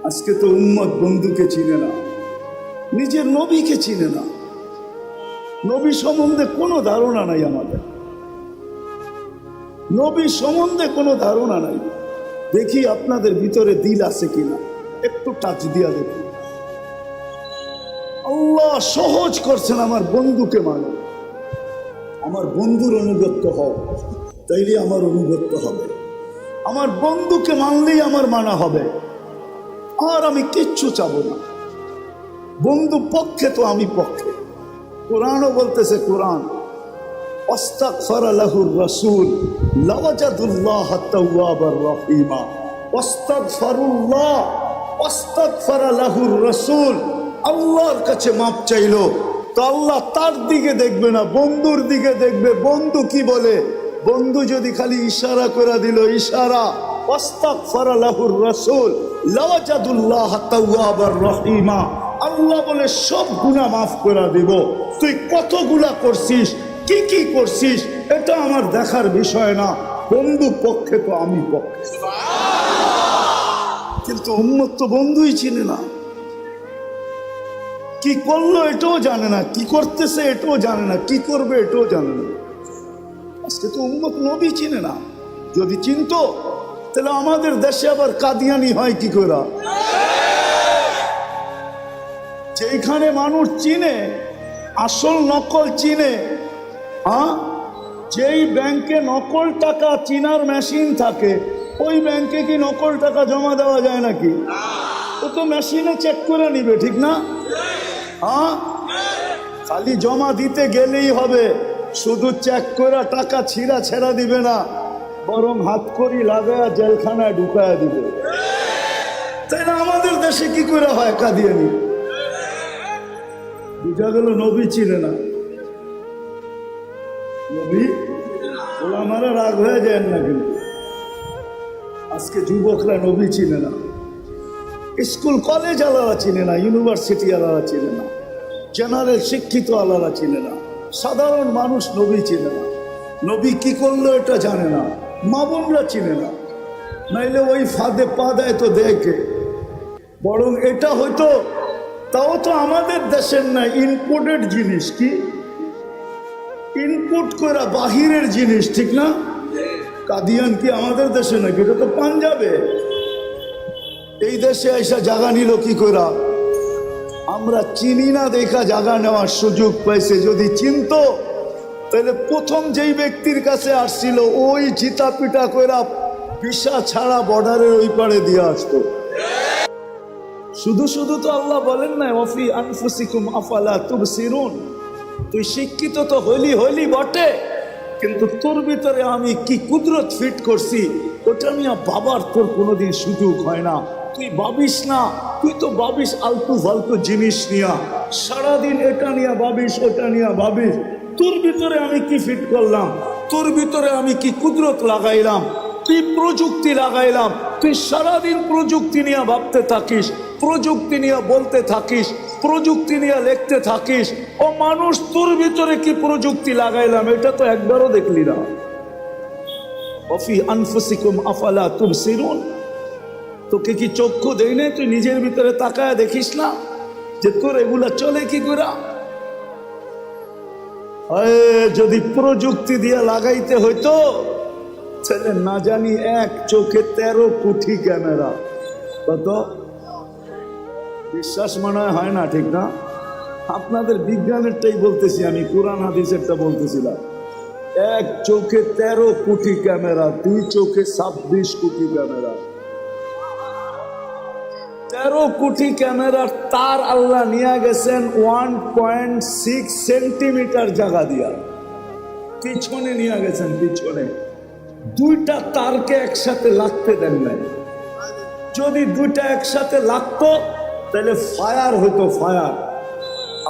আজকে তো উম্মত বন্ধুকে চিনে না, নিজের নবীকে চিনে না। নবী সম্বন্ধে কোনো ধারণা নাই আমাদের, নবী সম্বন্ধে কোনো ধারণা নাই। দেখি আপনাদের ভিতরে দিল আছে কিনা, একটু টাচ দিয়া দেখুন। আল্লাহ সহজ করছেন, আমার বন্ধুকে মানে, আমার বন্ধুর অনুগত্য হও, তাইলে আমার অনুগত্য হবে। আমার বন্ধুকে মানলেই আমার মানা হবে, আর আমি কিচ্ছু চাবো না। বন্ধু পক্ষে তো আমি পক্ষে। কোরআনও বলতেছে, কোরআন আস্তাগফারা লাহুর রাসূল লাওয়াজাদুল্লাহ তাওয়াবার রহিমা। আস্তাগফারুল্লাহ আস্তাগফারা লাহুর রাসূল, আল্লাহর কাছে মাপ চাইলো তো আল্লাহ তার দিকে দেখবে না, বন্ধুর দিকে দেখবে। বন্ধু কি বলে? বন্ধু যদি খালি ইশারা করে দিল, ইশারা, আস্তাগফারা লাহুর রাসূল লাওয়াজাদুল্লাহ তাওয়াবার রহিমা, আল্লাহ বলে সব গুনাহ মাফ করে দিব। তুই কত গুনাহ করছিস, কি কি করছিস, এটা আমার দেখার বিষয় না। বন্ধু পক্ষে তো আমি পক্ষে। কিন্তু উম্মত তো বন্ধুই চিনে না, কি করলো এটাও জানে না, কি করতেছে এটাও জানে না, কি করবে এটাও জানে না। আজকে তো উম্মত নবী চিনে না। যদি চিনতো তাহলে আমাদের দেশে আবার কাদিয়ানি হয় কি করে? যেখানে মানুষ চিনে, আসল নকল চিনে, যেই ব্যাংকে নকল টাকা চিনার মেশিন থাকে, ওই ব্যাংকে কি নকল টাকা জমা দেওয়া যায় নাকি? ও তো মেশিনে চেক করে নিবে, ঠিক না? খালি জমা দিতে গেলেই হবে, শুধু চেক করে টাকা ছিঁড়া ছেড়া দিবে না, বরং হাত করি লাগায়া জেলখানায় ঢুকায়া দিবে। তাই না? আমাদের দেশে কি করে হয় কাদিয়ানি? বুঝা গেল নবী চিনে না। নবী ওলামারা রাগ হয়ে যায় না, কিন্তু আজকে যুবকরা নবী চিনে না, স্কুল কলেজ আলাদা চিনে না, ইউনিভার্সিটি আলাদা চিনে না, জেনারেল শিক্ষিত আলাদা চিনে না, সাধারণ মানুষ নবী চিনে না। নবী কি করলো এটা জানে না, মা বোনরা চিনে না, নাইলে ওই ফাঁদে পা দেয় তো দেখে। বরং এটা হয়তো, তাও তো আমাদের দেশের না, ইনপুটেড জিনিস। কি ইনপুট করা বাহিরের জিনিস, ঠিক না? কাদিয়ান কি আমাদের দেশে নাকি? এটা তো পাঞ্জাবে। এই দেশে এসে জায়গা নিল কি করে? আমরা চিনি না দেখা জায়গা নেওয়ার সুযোগ পাইছে। যদি চিনতো তাহলে প্রথম যেই ব্যক্তির কাছে আসছিল ওই চিতা পিটা কইরা ভিসা ছাড়া বর্ডারের ওই পারে দিয়ে আসতো। শুধু শুধু তো আল্লাহ বলেন না, ওয়াফি আনফুসিকুম আফালা তুবসিরুন। তুই শিক্ষিত তো হইলি বটে, কিন্তু তোর ভিতরে আমি কি কুদরত ফিট করছি ওটা নিয়ে বাবার তোর কোনোদিন সুযোগ হয় না। তুই ভাবিস না, তুই তো ভাবিস আলতু ফালতু জিনিস নিয়া, সারাদিন এটা নিয়ে ভাবিস, ওটা নিয়ে ভাবিস। তোর ভিতরে আমি কি ফিট করলাম, তোর ভিতরে আমি কি কুদরত লাগাইলাম, কি প্রযুক্তি লাগাইলাম। তুই সারাদিন প্রযুক্তি নিয়ে ভাবতে থাকিস, প্রযুক্তি নিয়ে বলতে থাকিস, প্রযুক্তি নিয়ে লিখতে থাকিস। ও মানুষ, তোর ভিতরে কি প্রযুক্তি লাগাইলাম এটা তো একবারও দেখলি না। ওয়াফি আনফুসিকুম আফালা তুবসিরুন। তোকে কি চক্ষু দেই না? তুই নিজের ভিতরে তাকায় দেখিস না যে তোর এগুলা চলে কি করে? যদি প্রযুক্তি দিয়ে লাগাইতে হইতো তাহলে না জানি এক চোখে 13 কোটি ক্যামেরা। কত? বিশ্বাস মনে হয় না, ঠিক না? আপনাদের বিজ্ঞানেরটাই বলতেছি আমি, কোরআন হাদিসেরটা বলতেছিলাম। এক চোখে 13 কোটি ক্যামেরা, 2 চোখে 26 কোটি ক্যামেরা। 13 কোটি ক্যামেরার তার আল্লাহ নিয়ে গেছেন 1.6 সেন্টিমিটার জায়গা দিয়া, পিছনে নিয়ে গেছেন। পিছনে 2টা তারকে একসাথে লাগতে দেন নাই। যদি 2টা একসাথে লাগতো তাহলে ফায়ার হতো, ফায়ার।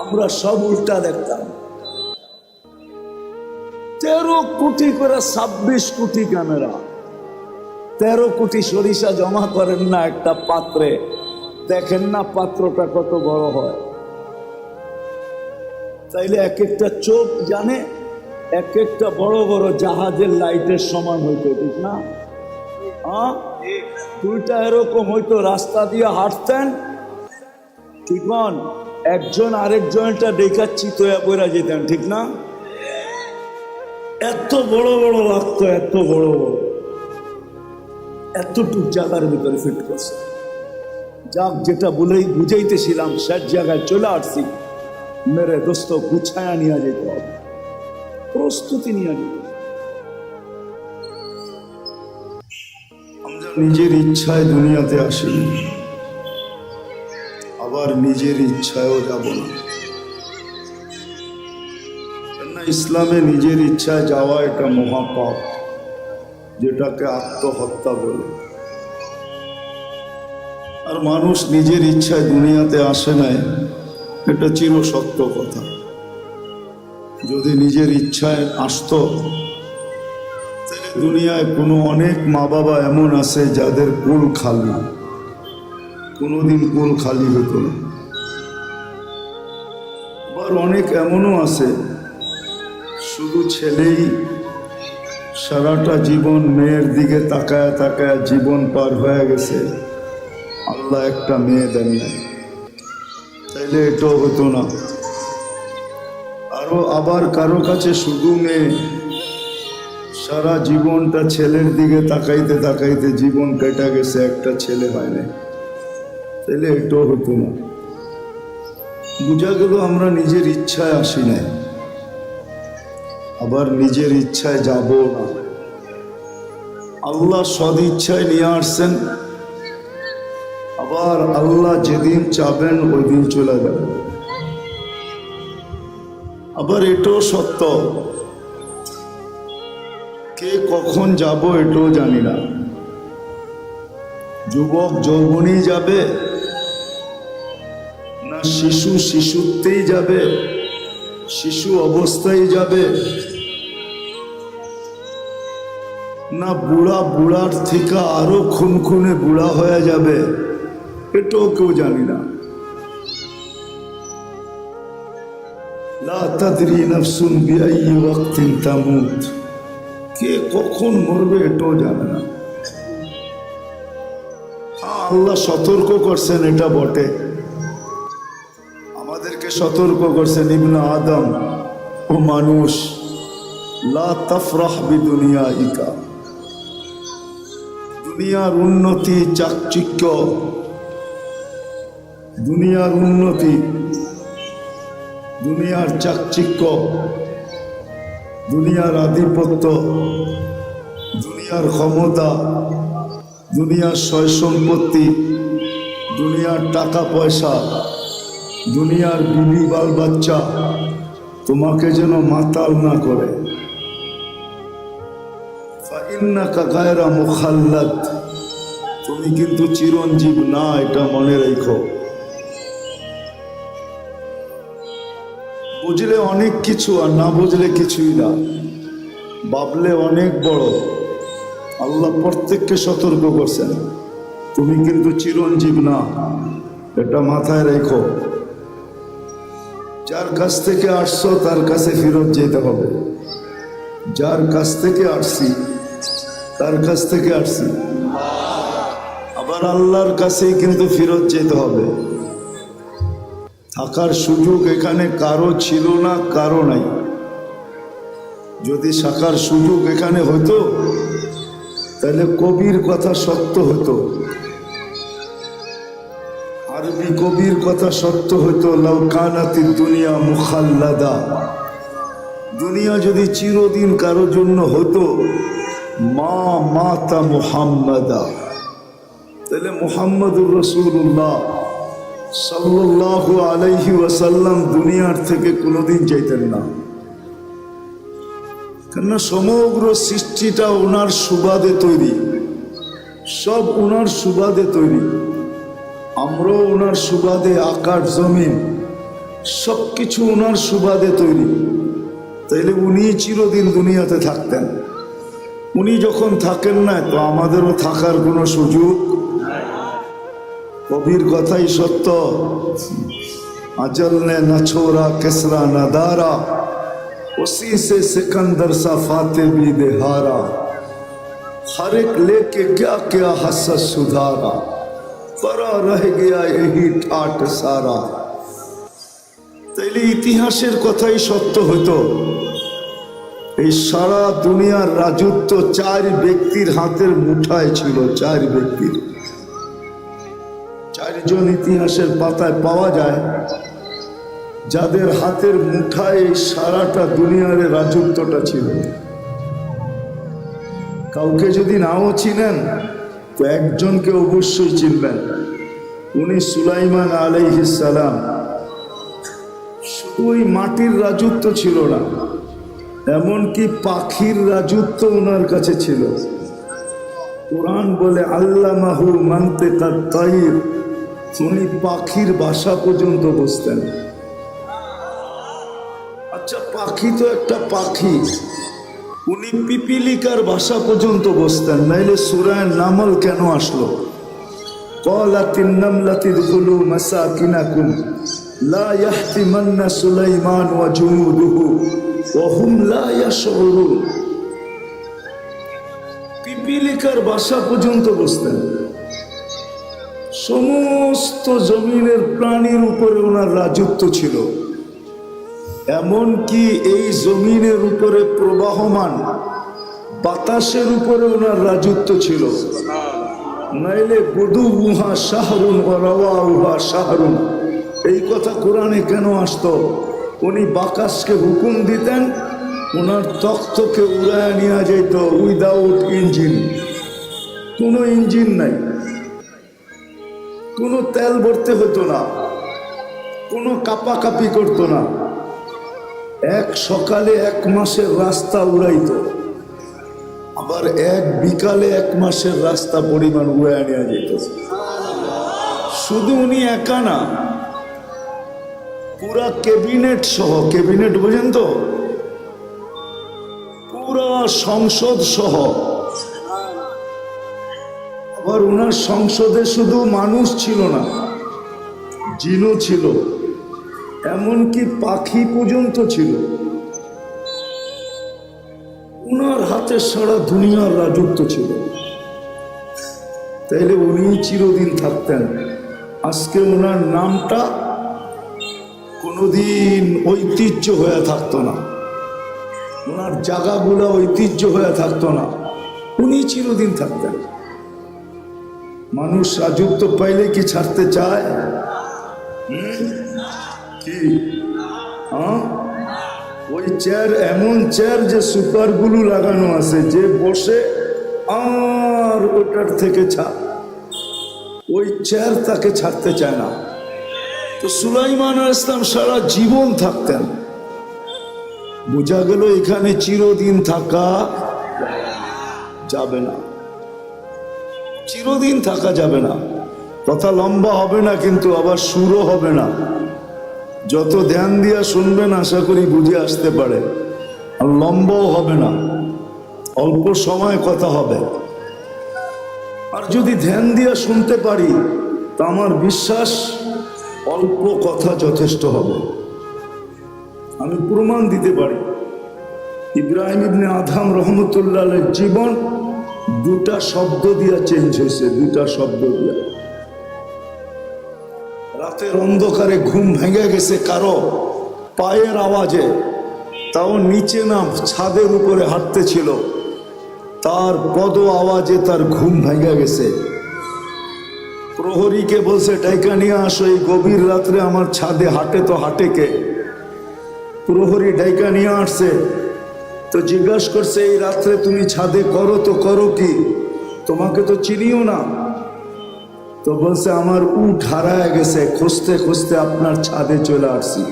আমরা সব উল্টা দেখতাম। 13 কোটি করে 26 কোটি ক্যামেরা। 13 কোটি সরিষা জমা করেন না একটা পাত্রে, দেখেন না পাত্রটা কত বড় হয়। তাইলে এক একটা চোখ জানে এক একটা বড় বড় জাহাজের লাইটের সমান হইতো, ঠিক না? দুইটা এরকম হয়তো রাস্তা দিয়ে হাঁটতেন, ঠিক না? একজন আরেকজনটা দেখাচ্ছি তো পড়া যেতেন, ঠিক না? এত বড় বড় লাগতো, এত বড় বড়, এতটুক জায়গার ভিতরে ফিট করছে। যাক, যেটা বলেই বুঝাইতেছিলাম শেষ জায়গায় চলে আসছি। মেরে দোস্ত, গুছায়া নিয়ে যেতে হবে, প্রস্তুতি নিয়ে যেতে হবে। আমরা নিজের ইচ্ছায় দুনিয়াতে আসিনি, আবার নিজের ইচ্ছায়ও যাব না। ইসলামে নিজের ইচ্ছায় যাওয়া এটা মহাপাপ, যেটাকে আত্মহত্যা বলে। আর মানুষ নিজের ইচ্ছায় দুনিয়াতে আসে নাই, এটা চির সত্য কথা। যদি নিজের ইচ্ছায় আসতো, তাহলে দুনিয়ায় কোনো অনেক মা বাবা এমন আছে যাদের কোল খালি, কোনোদিন কোল খালি হতো না। আবার অনেক এমনও আছে শুধু ছেলেই সারাটা জীবন মেয়ের দিকে তাকায় তাকায় জীবন পার হয়ে গেছে, আল্লাহ একটা মেয়ে দেন নাই, তাইলে এটাও হতো না। আরো আবার কারো কাছে শুধু মেয়ে, সারা জীবনটা ছেলের দিকে তাকাইতে তাকাইতে জীবন কেটে গেছে, একটা ছেলে হয় নাই, তাইলে এটাও হতো না। বুঝা গেল আমরা নিজের ইচ্ছায় আসি নাই, আবার নিজের ইচ্ছায় যাব না। আল্লাহ সদ ইচ্ছায় নিয়ে আসছেন, আবার আল্লাহ যেদিন চাবেন ওই দিন চলে যাবেন। আবার এটাও সত্য, কে কখন যাব এটাও জানি না। যুবক যৌবনই যাবে, না শিশু শিশুত্বেই যাবে, শিশু অবস্থায় যাবে, না বুড়া বুড়ার থেকে আরো খুনখুনে বুড়া হয়ে যাবে, এটাও কেউ জানি না। লা তাদরি নাফসুন বিআইয়ি ওয়াক্তিন তামুত, কে কখন মরবে এটাও জানে না। আল্লাহ সতর্ক করছেন, এটা বটে, আমাদেরকে সতর্ক করছেন, ইবনে আদম, ও মানুষ, লা তাফরাহ বিদুনিয়াইকা, দুনিয়ার উন্নতি চাকচিক্য, দুনিয়ার উন্নতি, দুনিয়ার চাকচিক্য, দুনিয়ার আধিপত্য, দুনিয়ার ক্ষমতা, দুনিয়ার সয় সম্পত্তি, দুনিয়ার টাকা পয়সা, দুনিয়ার বিবি বাল বাচ্চা তোমাকে যেন মাতাল না করে। ফাইন্নাকা গায়রা মুখাল্লাদ, তুমি কিন্তু চিরঞ্জীব না, এটা মনে রেখো। বুঝলে অনেক কিছু, আর না বুঝলে কিছুই না, ভাবলে অনেক বড়। আল্লাহ প্রত্যেককে সতর্ক করছেন, তুমি কিন্তু চিরঞ্জীব না, এটা মাথায় রেখো। যার কাছ থেকে আসছো তার কাছে ফেরত যেতে হবে, যার কাছ থেকে আসছি তার কাছ থেকে আসছি, আবার আল্লাহর কাছেই কিন্তু ফেরত যেতে হবে। থাকার সুযোগ এখানে কারো ছিল না, কারো নাই। যদি থাকার সুযোগ এখানে হতো তাহলে কবির কথা সত্য হতো, আরবি কবির কথা সত্য হতো, লাউ কানাতিদ দুনিয়া মুখাল্লাদা, দুনিয়া যদি চিরদিন কারো জন্য হতো, মা মাতা মুহাম্মাদা, তাহলে মুহাম্মদুর রাসূলুল্লাহ সাল্লাল্লাহু আলাইহি ওয়াসাল্লাম দুনিয়ার থেকে কোনোদিন যাইতেন না। কেননা সমগ্র সৃষ্টিটা ওনার সুবাদে তৈরি, সব ওনার সুবাদে তৈরি, আমরাও ওনার সুবাদে, আকাশ জমিন সব কিছু ওনার সুবাদে তৈরি। তাইলে উনি চিরদিন দুনিয়াতে থাকতেন, উনি যখন থাকেন না তো আমাদেরও থাকার কোনো সুযোগ। কবির কথাই সত্য, আজল নে না ছোরা কেসরা না দারা, उसी से सिकंदर सा फाते भी देहारा, हर एक लेके क्या क्या हसस सुधारा, परा रह गया यही ठाट सारा। তাইলে ইতিহাসের কথাই সত্য হতো, এই সারা দুনিয়ার রাজত্ব 4 ব্যক্তির হাতের মুঠায় ছিল। 4 ব্যক্তির, 4 জন ইতিহাসের পাতায় পাওয়া যায় যাদের হাতের মুঠায় এই সারাটা দুনিয়ার রাজত্বটা ছিল। কাউকে যদি নাও চিনেন তো একজনকে অবশ্যই চিনবেন, উনি সুলাইমান আলাইহিস সালাম। শুধু ওই মাটির রাজত্ব ছিল না, এমনকি পাখির রাজত্ব ওনার কাছে ছিল। কোরআন বলে আল্লামাহু মানতিকাত তাইর, উনি পাখির ভাষা পর্যন্ত বুঝতেন। আচ্ছা, পাখি তো একটা পাখি, উনি পিপিলিকার ভাষা পর্যন্ত বুঝতেন, নাইলে সূরা নামল কেন আসলো? ক্বালাতিন নামলাতু দুখুলু মাসাকিনাকুম লা ইয়াহতিমান্না সুলাইমান ওয়া জুনুদুহু ওয়া হুম লা ইয়াশউরুন। পিপিলিকার ভাষা পর্যন্ত বুঝতেন। সমস্ত জমিনের প্রাণীর উপরে ওনার রাজত্ব ছিল। এমনকি এই জমিনের উপরে প্রবাহমান বাতাসের উপরে ওনার রাজত্ব ছিল। নাইলে গুদুহা শাহরুন ওয়া রাওয়াহুহা শাহরুন, এই কথা কোরআনে কেন আসতো? উনি বাতাসকে হুকুম দিতেন, ওনার তখ্তকে উড়ায় নিয়ে যেত উইদাউট ইঞ্জিন। কোনো ইঞ্জিন নাই, কোনো তেল ভরতে হতো না, কোনো কাপাকাপি করতো না। এক সকালে 1 মাসের রাস্তা উড়াইত, আবার এক বিকালে 1 মাসের রাস্তা পরিমাণ উড়ায় নিয়ে যেত। শুধু উনি একা না, পুরা ক্যাবিনেট সহ, ক্যাবিনেট বুঝেন তো, পুরা সংসদ সহ। আবার ওনার সংসদে শুধু মানুষ ছিল না, জিনও ছিল, এমনকি পাখি পর্যন্ত ছিল। ওনার হাতে সারা দুনিয়ার রাজত্ব ছিল। তাইলে উনি চিরদিন থাকতেন। আজকে ওনার নামটা কোনোদিন ঐতিহ্য হয়ে থাকতো না, ওনার জায়গাগুলো ঐতিহ্য হয়ে থাকতো না, উনি চিরদিন থাকতেন। মানুষ রাজত্ব পাইলে কি ছাড়তে চায়? কি ওই চেয়ার, এমন চেয়ার যে সুপার গ্লু লাগানো আছে, যে বসে আর ওটার থেকে ছাড়, ওই চেয়ার তাকে ছাড়তে চায় না। তো সুলাইমান আলাইহিস সালাম সারা জীবন থাকতেন। বোঝা গেল এখানে চিরদিন থাকা যাবে না, চিরদিন থাকা যাবে না। কথা লম্বা হবে না, কিন্তু আবার সুরও হবে না। যত ধ্যান দিয়া শুনবেন আশা করি বুঝে আসতে পারে। আর লম্বাও হবে না, অল্প সময় কথা হবে। আর যদি ধ্যান দিয়া শুনতে পারি তা আমার বিশ্বাস অল্প কথা যথেষ্ট হবে। আমি প্রমাণ দিতে পারি। ইব্রাহিম ইবনে আদম রহমতুল্লাহ আলাইহির জীবন 2টা শব্দ দিয়া চেঞ্জ হয়েছে, 2টা শব্দ দিয়া। রাতের অন্ধকারে ঘুম ভেঙে গেছে কারো পায়ের আওয়াজে, তাও নিচে না ছাদের উপরে হাঁটতেছিল, তার পদ আওয়াজে তার ঘুম ভেঙে গেছে। প্রহরীকে বলছে ডাইকা নিয়ে আসো, এই গভীর রাত্রে আমার ছাদে হাঁটে তো হাঁটে কে? প্রহরী ডাইকা নিয়ে আসছে, তো জিজ্ঞাসা করছে এই রাত্রে তুমি ছাদে করো তো করো কি, তোমাকে তো চিনিও না। তো বলছে আমার উট হারায় গেছে, খুঁজতে খুঁজতে আপনার ছাদে চলে আসছি।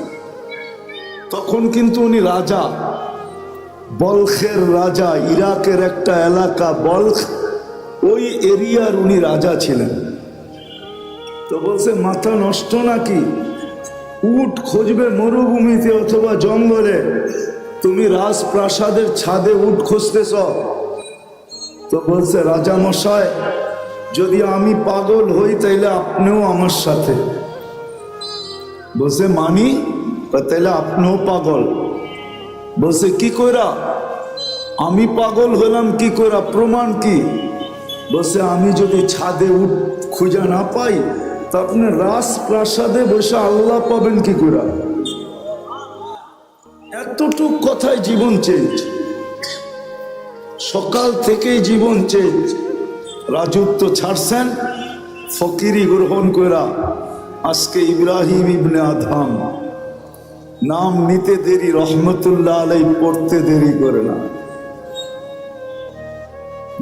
তখন কিন্তু উনি রাজা, বলখের রাজা, ইরাকের একটা এলাকা বলখ, ওই এরিয়ার উনি রাজা ছিলেন। তো বলছে মাথা নষ্ট নাকি, উট খুঁজবে মরুভূমিতে অথবা জঙ্গলে, তুমি রাজপ্রাসাদের ছাদে উট খুঁজতেছ? তো বলছে রাজা মশাই, যদি আমি পাগল হই তাইলে আপনিও আমার সাথে। বলছে মানি? তাইলে আপনিও পাগল। বলছে কি কইরা? আমি পাগল হলাম কি করে, প্রমাণ কি? বসে আমি যদি ছাদে খুঁজে না পাই তা আপনি রাজপ্রাসাদে বসে আল্লাহ পাবেন কি করে? এতটুক কথায় জীবন চেঞ্জ, সকাল থেকেই জীবন চেঞ্জ। রাজত্ব ছাড়ছেন, ফকিরি গ্রহণ করা। আজকে ইব্রাহিম ইবনে আদহাম নাম নিতে দেরি, রহমতুল্লাহ আলাই পড়তে দেরি করে না।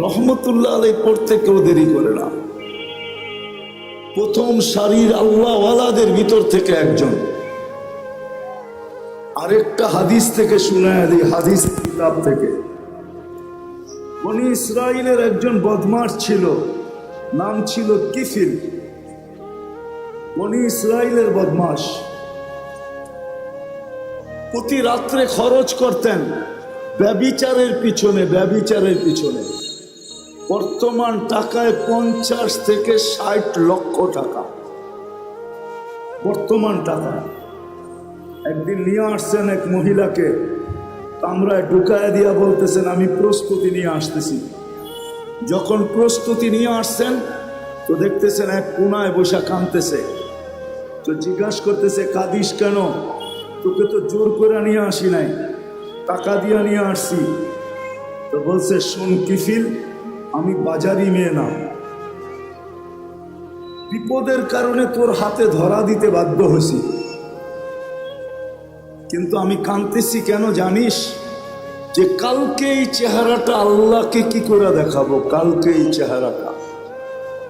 রহমতুল্লাহ আলাই পড়তে কেউ দেরি করে না। প্রথম সারির আল্লাহওয়ালাদের ভিতর থেকে একজন। আরেকটা হাদিস থেকে শুনায় দিই, হাদিস কিতাব থেকে। বনি ইসরাইলের একজন বদমাশ ছিল, নাম ছিল কিফিল। বনি ইসরাইলের বদমাশ প্রতি রাত্রে খরচ করতেন ব্যভিচারের পিছনে, ব্যভিচারের পিছনে। বর্তমান টাকায় 50 থেকে 60 লক্ষ টাকা বর্তমান টাকায়। একদিন নিয়ে আসছেন এক মহিলাকে, কামরায় ঢুকায় দিয়া বলতেছেন আমি প্রস্তুতি নিয়ে আসতেছি। যখন প্রস্তুতি নিয়ে আসছেন তো দেখতেছেন এক কোনায় বসে কাঁদতেছে। তো জিজ্ঞাসা করতেছে কাঁদিস কেন? তোকে তো জোর করে নিয়ে আসি নাই, টাকা দিয়া নিয়ে আসছি। তো বলছে শোন কিফিল, আমি বাজারি মেয়ে না, বিপদের কারণে তোর হাতে ধরা দিতে বাধ্য হয়েছি, কিন্তু আমি কাঁদতেছি কেন জানিস? যে কালকে এই চেহারাটা আল্লাহকে কি করে দেখাবো, কালকে এই চেহারাটা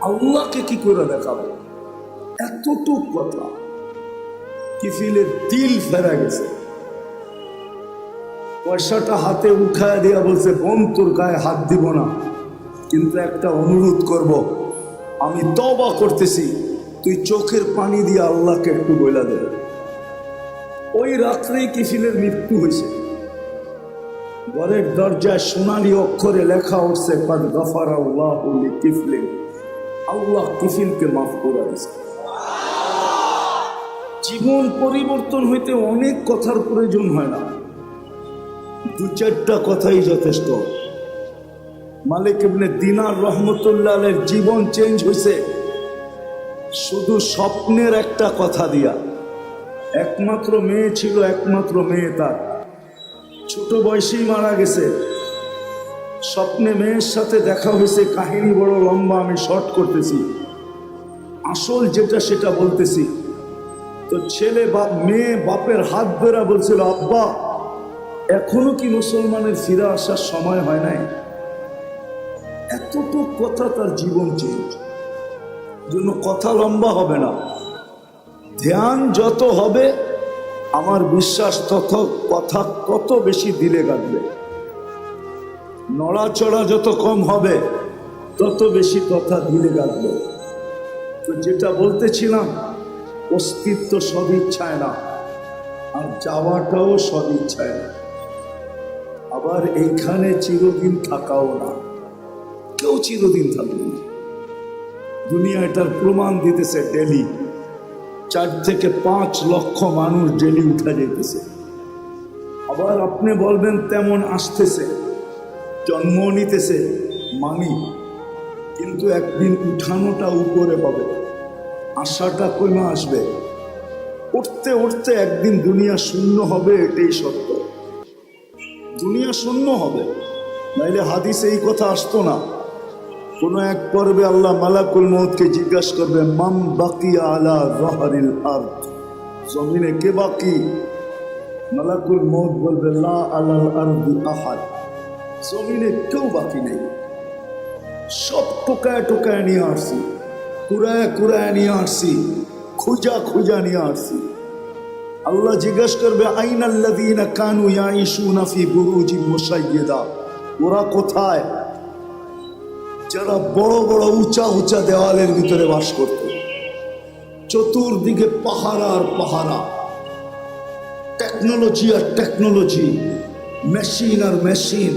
আল্লাহকে কি করে দেখাবো। এতটুক কথা। কিফিলের দিল ফেরা গেছে। পয়সাটা হাতে উঠায় দিয়া বলছে বোন তোর গায়ে হাত দিব না, কিন্তু একটা অনুরোধ করব, আমি তওবা করতেছি, তুই চোখের পানি দিয়ে আল্লাহকে একটু বইলা দেবে। ওই রাত্রেই কিফিলের মৃত্যু হয়েছে। ঘরের দরজায় সোনালি অক্ষরে লেখা উঠছে কাদ গফারাল্লাহু লিকিফলিন, আল্লাহ কিফিলকে মাফ করে দিয়েছে। জীবন পরিবর্তন হইতে অনেক কথার প্রয়োজন হয় না, 2-4টা কথাই যথেষ্ট। মালিক ইবনে দিনার রহমতুল্লাহ আলাইহির জীবন চেঞ্জ হয়েছে শুধু স্বপ্নের একটা কথা দিয়া। একমাত্র মেয়ে ছিল, একমাত্র মেয়ে তার ছোট বয়সেই মারা গেছে। স্বপ্নে মেয়ের সাথে দেখা হয়েছে, কাহিনী বড় লম্বা, আমি শর্ট করতেছি, আসল যেটা সেটা বলতেছি। তো ছেলে মেয়ে বাপের হাত ধরা বলছিল আব্বা এখনো কি মুসলমানের ফিরে আসার সময় হয় নাই? এতটুকু কথা তার জীবন চেঞ্জ। জন্য কথা লম্বা হবে না, ধ্যান যত হবে আমার বিশ্বাস তত কথা তত বেশি দিলে গাঁথবে। নড়াচড়া যত কম হবে তত বেশি কথা দিলে গাঁথবে। তো যেটা বলতেছিলাম, অস্তিত্ব সদিচ্ছায় না, আর যাওয়াটাও সদিচ্ছায় না, আবার এইখানে চিরদিন থাকাও না। কেউ চিরদিন থাকবে না। দুনিয়া এটার প্রমাণ দিতেছে। ডেলি 4 থেকে 5 লক্ষ মানুষ ডেলি উঠা যেতেছে। আবার আপনি বলবেন তেমন আসতেছে, জন্ম নিতেছে, মানি, কিন্তু একদিন উঠানোটা উপরে হবে, আশাটা কমে আসবে। উঠতে উঠতে একদিন দুনিয়া শূন্য হবে, এটাই সত্য। দুনিয়া শূন্য হবে, নাইলে হাদিসে এই কথা আসতো না। কোন এক পর্বে আল্লাহ মালাকুল মউতকে জিজ্ঞাসা করবে মাম বাকিয়া আলা যাহরিল আরদ, জমিনে কে বাকি? মালাকুল মউত বলবে লা আলাল আরদি আহাদ, জমিনে কেউ বাকি নেই। সব টোকায় টোকায় নিয়ে আসছি, কুড়ায় কুড়ায় নিয়ে আসছি, খুঁজা খুঁজা নিয়ে আসছি। আল্লাহ জিজ্ঞাসা করবে আইনাল্লাযীনা কানু ইয়াঈশুনা ফি বুরুজিন মুশাইয়্যিদা, ওরা কোথায়? যারা বড় বড় উঁচা উঁচা দেওয়ালের ভিতরে বাস করত, চতুর্দিকে পাহারা আর পাহারা, টেকনোলজি আর টেকনোলজি, মেশিন আর মেশিন।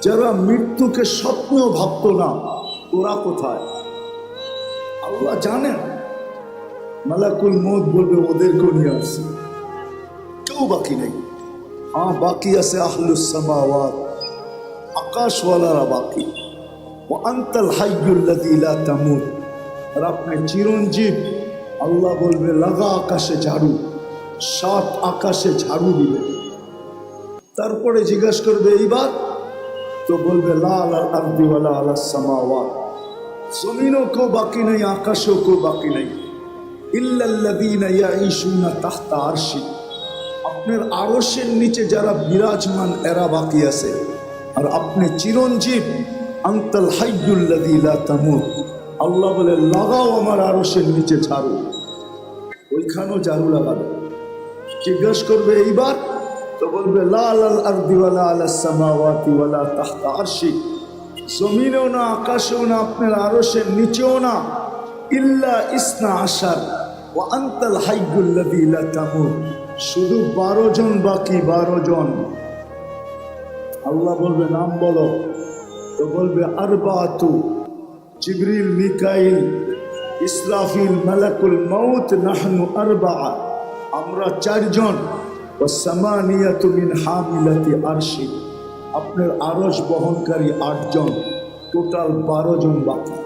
যারা মৃত্যুকে স্বপ্নেও ভাবত না, ওরা কোথায়? আল্লাহ জানেন। মালাকুল মউত বলবে ওদেরকেও নিয়ে আসছে, কেউ বাকি নেই। হ্যাঁ, বাকি আছে আহলুস সামাওয়াত, আকাশওয়ালারা বাকি। ওয়া আনতাল হাইয়ুল্লাযী লা তামুত, আর আপনি চিরঞ্জীব। আল্লাহ বলবে লাগা আকাশে ঝাড়ু, 7 আকাশে ঝাড়ু দিবে। তারপরে জিজ্ঞাসা করবে এইবার, তো বলবে লা আলাল আরদি ওয়ালা আলাস সামাওয়াত, জমিনও কেউ বাকি নেই, আকাশেও কেউ বাকি নেই। ইল্লাল্লাযীনা ইয়াঈশুনা তাহতা আরশি, আপনার আরশের নিচে যারা বিরাজমান এরা বাকি আছে। আর আপনি চিরঞ্জীব, আনতাল হাইয়ুল্লাযী লা তামুত। আল্লাহ বলে লাগাও আমার আরশের নিচে ঝাড়ু, ওইখানেও ঝাড়ু লাগাবে। জিজ্ঞাসা করবে এইবার, তো বলবে লা আলাল আরদি ওয়ালা আলাস সামাওয়াতি ওয়ালা তাহতা আরশি, জমিনেও না, আকাশেও না, আপনার আরশের নিচেও না। ইল্লা ইসনা আশার ওয়া আনতাল হাইয়ুল্লাযী লা তামুত, শুধু 12 জন বাকি, 12 জন। আল্লাহ বলবে নাম বলো, তো বলবে আরবাতু, জিবরিল, মিকাইল, ইসরাফিল, মালাকুল মউত, নাহনু আরবা, আমরা 4 জন। ওয়া সামানিয়াতু মিন হামিলাতি আরশি, আপনার আরশ বহনকারী 8 জন, টোটাল 12 জন বাকি।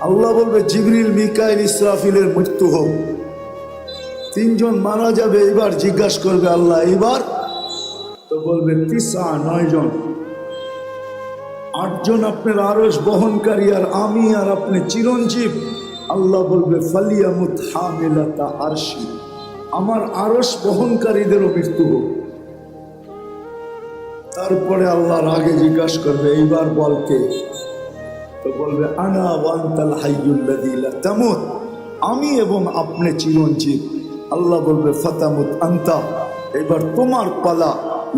আল্লাহ বলবে জিবরিল, মিকাইল, ইসরাফিলের মৃত্যু হোক, 3 জন মারা যাবে। এবার জিজ্ঞাসা করবে আল্লাহ এইবার, তো বলবে 9 জন, 8 জন আপনার আরশ বহনকারী, আর আমি আর আপনি চিরঞ্জীব। আল্লাহ বলবে ফালিয়ামুত হামিলাতা আরশি, আমার আরশ বহনকারীদেরও মৃত্যু হোক। তারপরে আল্লাহর আগে জিজ্ঞাসা করবে এইবার বলকে, তো বলবে আনা ওয়া আনতাল হাইয়ুল্লাযী লা তামুত, আমি এবং আপনি চিরঞ্জীব। আল্লাহ বলবে ফাতামুত আনতা, এবার তোমার পালা।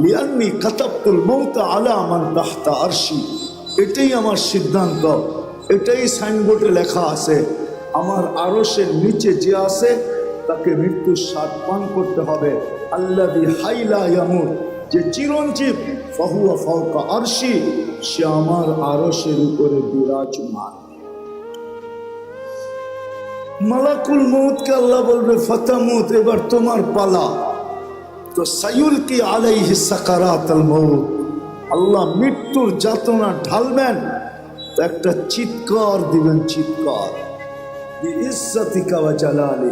লিআন্নী কাতাবতুল মাউতা আলা মান তাহতা আরশি, এটাই আমার সিদ্ধান্ত, এটাই সাইনবোর্ডে লেখা আছে। আমার আরশের নিচে যে আছে তাকে মৃত্যুর স্বাদ পান করতে হবে। আল্লাযী হাইলা ইয়ামুত, যে চিরঞ্জীব, ফাহুয়া ফাওকা আরশি, সে আমার আরশের উপরে বিরাজমান। মালাকুল মউতকে আল্লাহ বলবে ফাতামুত, এবার তোমার পালা। তো সায়ুলকি আলাইহি সাকারাতুল মউত, আল্লাহ মৃত্যুর যাতনা ঢালবেন, তো একটা চিৎকার দিবেন, চিৎকার। বিইজ্জাতিকা ওয়া জালালি,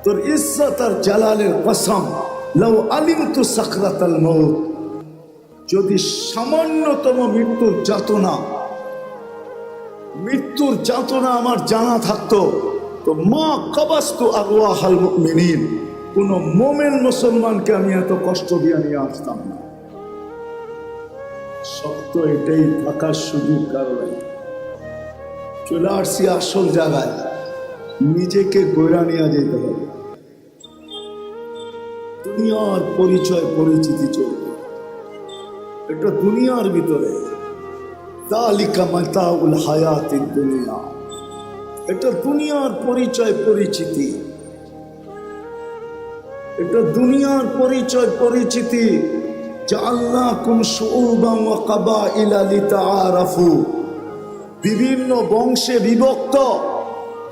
তোর ইজ্জত আর জালালের কসম, লাউ আলিমতু সাকরাতাল মউত, যদি সামান্যতম মৃত্যুর যাতনা আমার জানা থাকতো, তো মা কাবাস্তু আরওয়াহাল মুমিনিন, কোন মোমেন মুসলমানকে আমি এত কষ্ট দিয়ে নিয়ে আসতাম না। সত্য এটাই, থাকার সুযোগ কারণে চলে আসছি আসল জায়গায়। নিজেকে গড়া নিয়ে যেতে হবে, দুনিয়ার পরিচয় পরিচিতি চলবে, এটা দুনিয়ার ভিতরে। যালিকা মাতাউল হায়াতিদ দুনিয়া, এটা দুনিয়ার পরিচয় পরিচিতি, এটা দুনিয়ার পরিচয় পরিচিতি। জাআলনাকুম শুউবান ওয়া কাবাইলা লিতাআরাফু, বিভিন্ন বংশে বিভক্ত,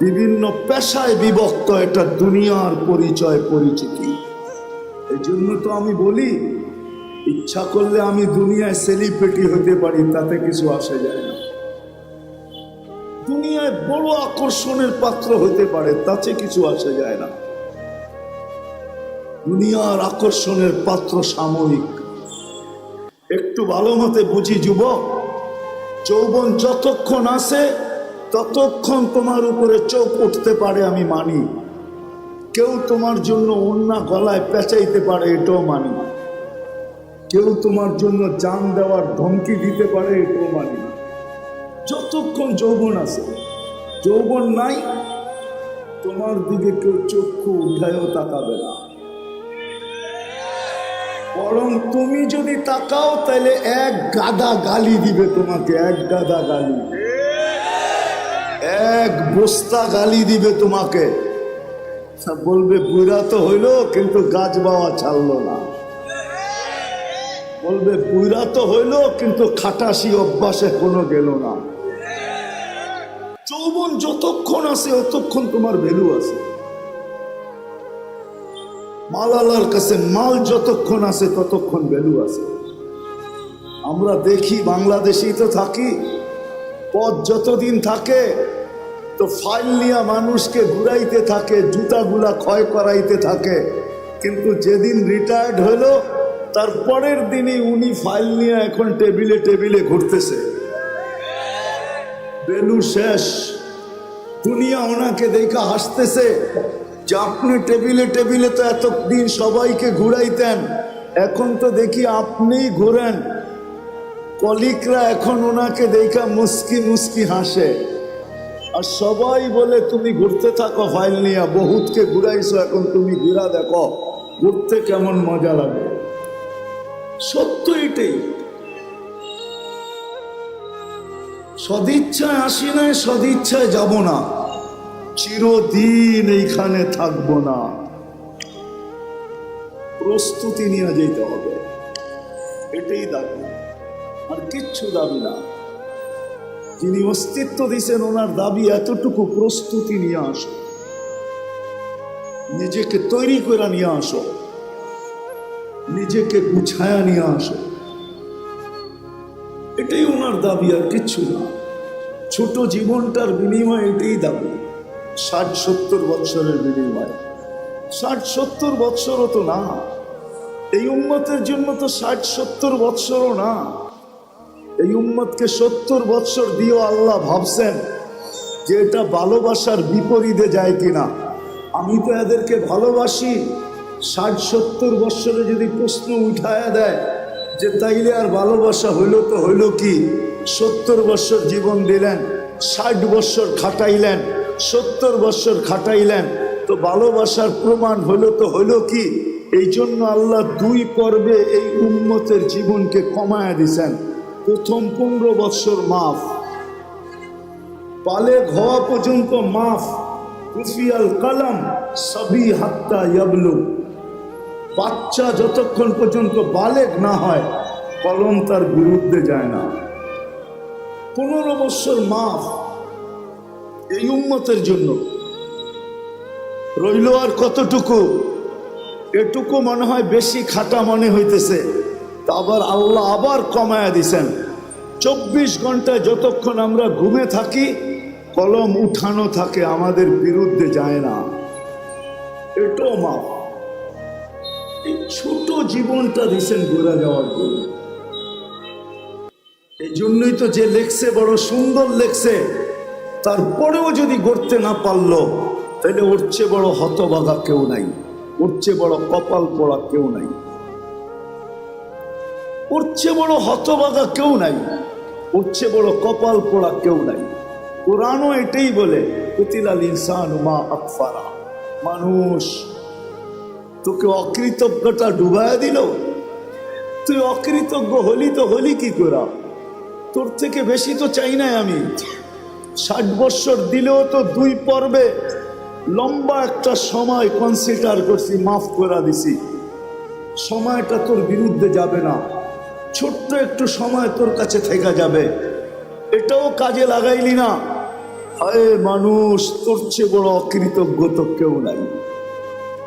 বিভিন্ন পেশায় বিভক্ত, এটা দুনিয়ার পরিচয় পরিচিতি। এই জন্য তো আমি বলি, ইচ্ছা করলে আমি দুনিয়ায় সেলিব্রিটি হতে পারি, তাতে কিছু আসে যায় না। দুনিয়ায় বড় আকর্ষণের পাত্র হতে পারে, তাতে কিছু আসে যায় না। দুনিয়ার আকর্ষণের পাত্র সাময়িক। একটু ভালো মতে বুঝি যুবক, যৌবন যতক্ষণ আছে ততক্ষণ তোমার উপরে চোখ উঠতে পারে, আমি মানি। কেউ তোমার জন্য ওন্না গলায় পেঁচাইতে পারে, এটাও মানি। কেউ তোমার জন্য জান দেওয়ার ধমকি দিতে পারে, এটাও মানি। যতক্ষণ যৌবন আছে, যৌবন নাই, তোমার দিকে কেউ চক্ষু উঠায়ও তাকাবে না। বরং তুমি যদি তাকাও তাহলে 1 গাদা গালি দিবে তোমাকে, 1 গাদা গালি, 1 বস্তা গালি দিবে তোমাকে। বলবে বুড়া তো হইলো কিন্তু গাছ বাওয়া ছাড়লো না। বলবে বুড়া তো হইলো কিন্তু খাটাসি অভ্যাসে কোনো গেল না। যৌবন যতক্ষণ আছে ততক্ষণ তোমার ভ্যালু আছে। মাল আল্লাহর কাছে মাল যতক্ষণ আছে ততক্ষণ ভ্যালু আছে। আমরা দেখি বাংলাদেশেই তো থাকি, পথ যতদিন থাকে তো ফাইল নিয়ে মানুষকে ঘুরাইতে থাকে, জুতাগুলা ক্ষয় করাইতে থাকে, কিন্তু যেদিন রিটায়ার্ড হলো তার পরের দিনই উনি ফাইল নিয়ে এখন টেবিলে টেবিলে ঘুরতেছে। বেলু শেষ, দুনিয়া ওনাকে দেখা হাসতেছে যে আপনি টেবিলে টেবিলে তো এতদিন সবাইকে ঘুরাইতেন, এখন তো দেখি আপনিই ঘুরেন। কলিকরা এখন ওনাকে দেখা মুস্কি মুস্কি হাসে, আর সবাই বলে তুমি ঘুরতে থাকো ফাইল নিয়ে, বহুতকে ঘুরাইছো, এখন তুমি ঘুরা দেখো ঘুরতে কেমন মজা লাগে। সত্য এটাই। সদিচ্ছায় আসি নাই, সদিচ্ছায় যাব না, চিরদিন এইখানে থাকবো না। প্রস্তুতি নিয়ে যেতে হবে, এটাই দাবি, আর কিচ্ছু দাবি না। যিনি অস্তিত্ব দিয়েছেন ওনার দাবি এতটুকু, প্রস্তুতি নিয়ে আসো, নিজেকে তৈরি করে নিয়ে আসো, নিজেকে গুছায়া নিয়ে আসো, এটাই ওনার দাবি, আর কিচ্ছু না। ছোট জীবনটার বিনিময় এটাই দাবি, 60-70 বৎসরের বিনিময়। 60-70 বৎসরও তো না, এই উম্মতের জন্য তো 60-70 বৎসরও না। এই উম্মতকে 70 বৎসর দিয়েও আল্লাহ ভাবছেন যে এটা ভালোবাসার বিপরীতে যায় কিনা। আমি তো এদেরকে ভালোবাসি, 60-70 বৎসরে যদি প্রশ্ন উঠায়া দেয় যে তাইলে আর ভালোবাসা হইল তো হইল কি, 70 বৎসর জীবন দিলেন, 60 বৎসর খাটাইলেন, 70 বৎসর খাটাইলেন, তো ভালোবাসার প্রমাণ হইল তো হইল কি। এই জন্য আল্লাহ 2 পর্বে এই উম্মতের জীবনকে কমায়া দিছেন। প্রথম 15 বৎসর মাফ, বালেগ হওয়া পর্যন্ত মাফ, কুফিয়াল কলম সবই হাত্তা ইয়াবলু, বাচ্চা যতক্ষণ পর্যন্ত বালেগ না হয় কলম তার বিরুদ্ধে যায় না। 15 বৎসর মাফ এই উম্মতের জন্য। রইল আর কতটুকু, এটুকু মনে হয় বেশি খাটা মনে হইতেছে, তা আবার আল্লাহ আবার কমায়া দিছেন। 24 ঘন্টায় যতক্ষণ আমরা ঘুমে থাকি কলম উঠানো থাকে, আমাদের বিরুদ্ধে যায় না, এটাও মাপ। এই ছোট জীবনটা দিছেন ঘুরে যাওয়ার জন্য। এই জন্যই তো যে লেখছে বড় সুন্দর লেখছে, তারপরেও যদি গড়তে না পারলো তাহলে ওর চেয়ে বড় হতভাগা কেউ নাই, ওর চেয়ে বড় কপাল পোড়া কেউ নাই, ওর চেয়ে বড় হতভাগা কেউ নাই, ওর চেয়ে বড় কপাল পোড়া কেউ নাই। কোরআনও এটাই বলে, কুতিলাল ইনসানু মা আকফারা, মানুষ তোকে অকৃতজ্ঞতা ডুবায়া দিল, তুই অকৃতজ্ঞ হলি তো হলি কি করা, তোর থেকে বেশি তো চাই নাই আমি। 60 বৎসর দিলেও তো 2 পর্বে লম্বা একটা সময় কনসিডার করছি, মাফ করে দিছি, সময়টা তোর বিরুদ্ধে যাবে না, ছোট্ট একটু সময় তোর কাছে থেকে যাবে, এটাও কাজে লাগাইলি না। হায় মানুষ, তোর চেয়ে বড় অকৃতজ্ঞ তো কেউ নাই।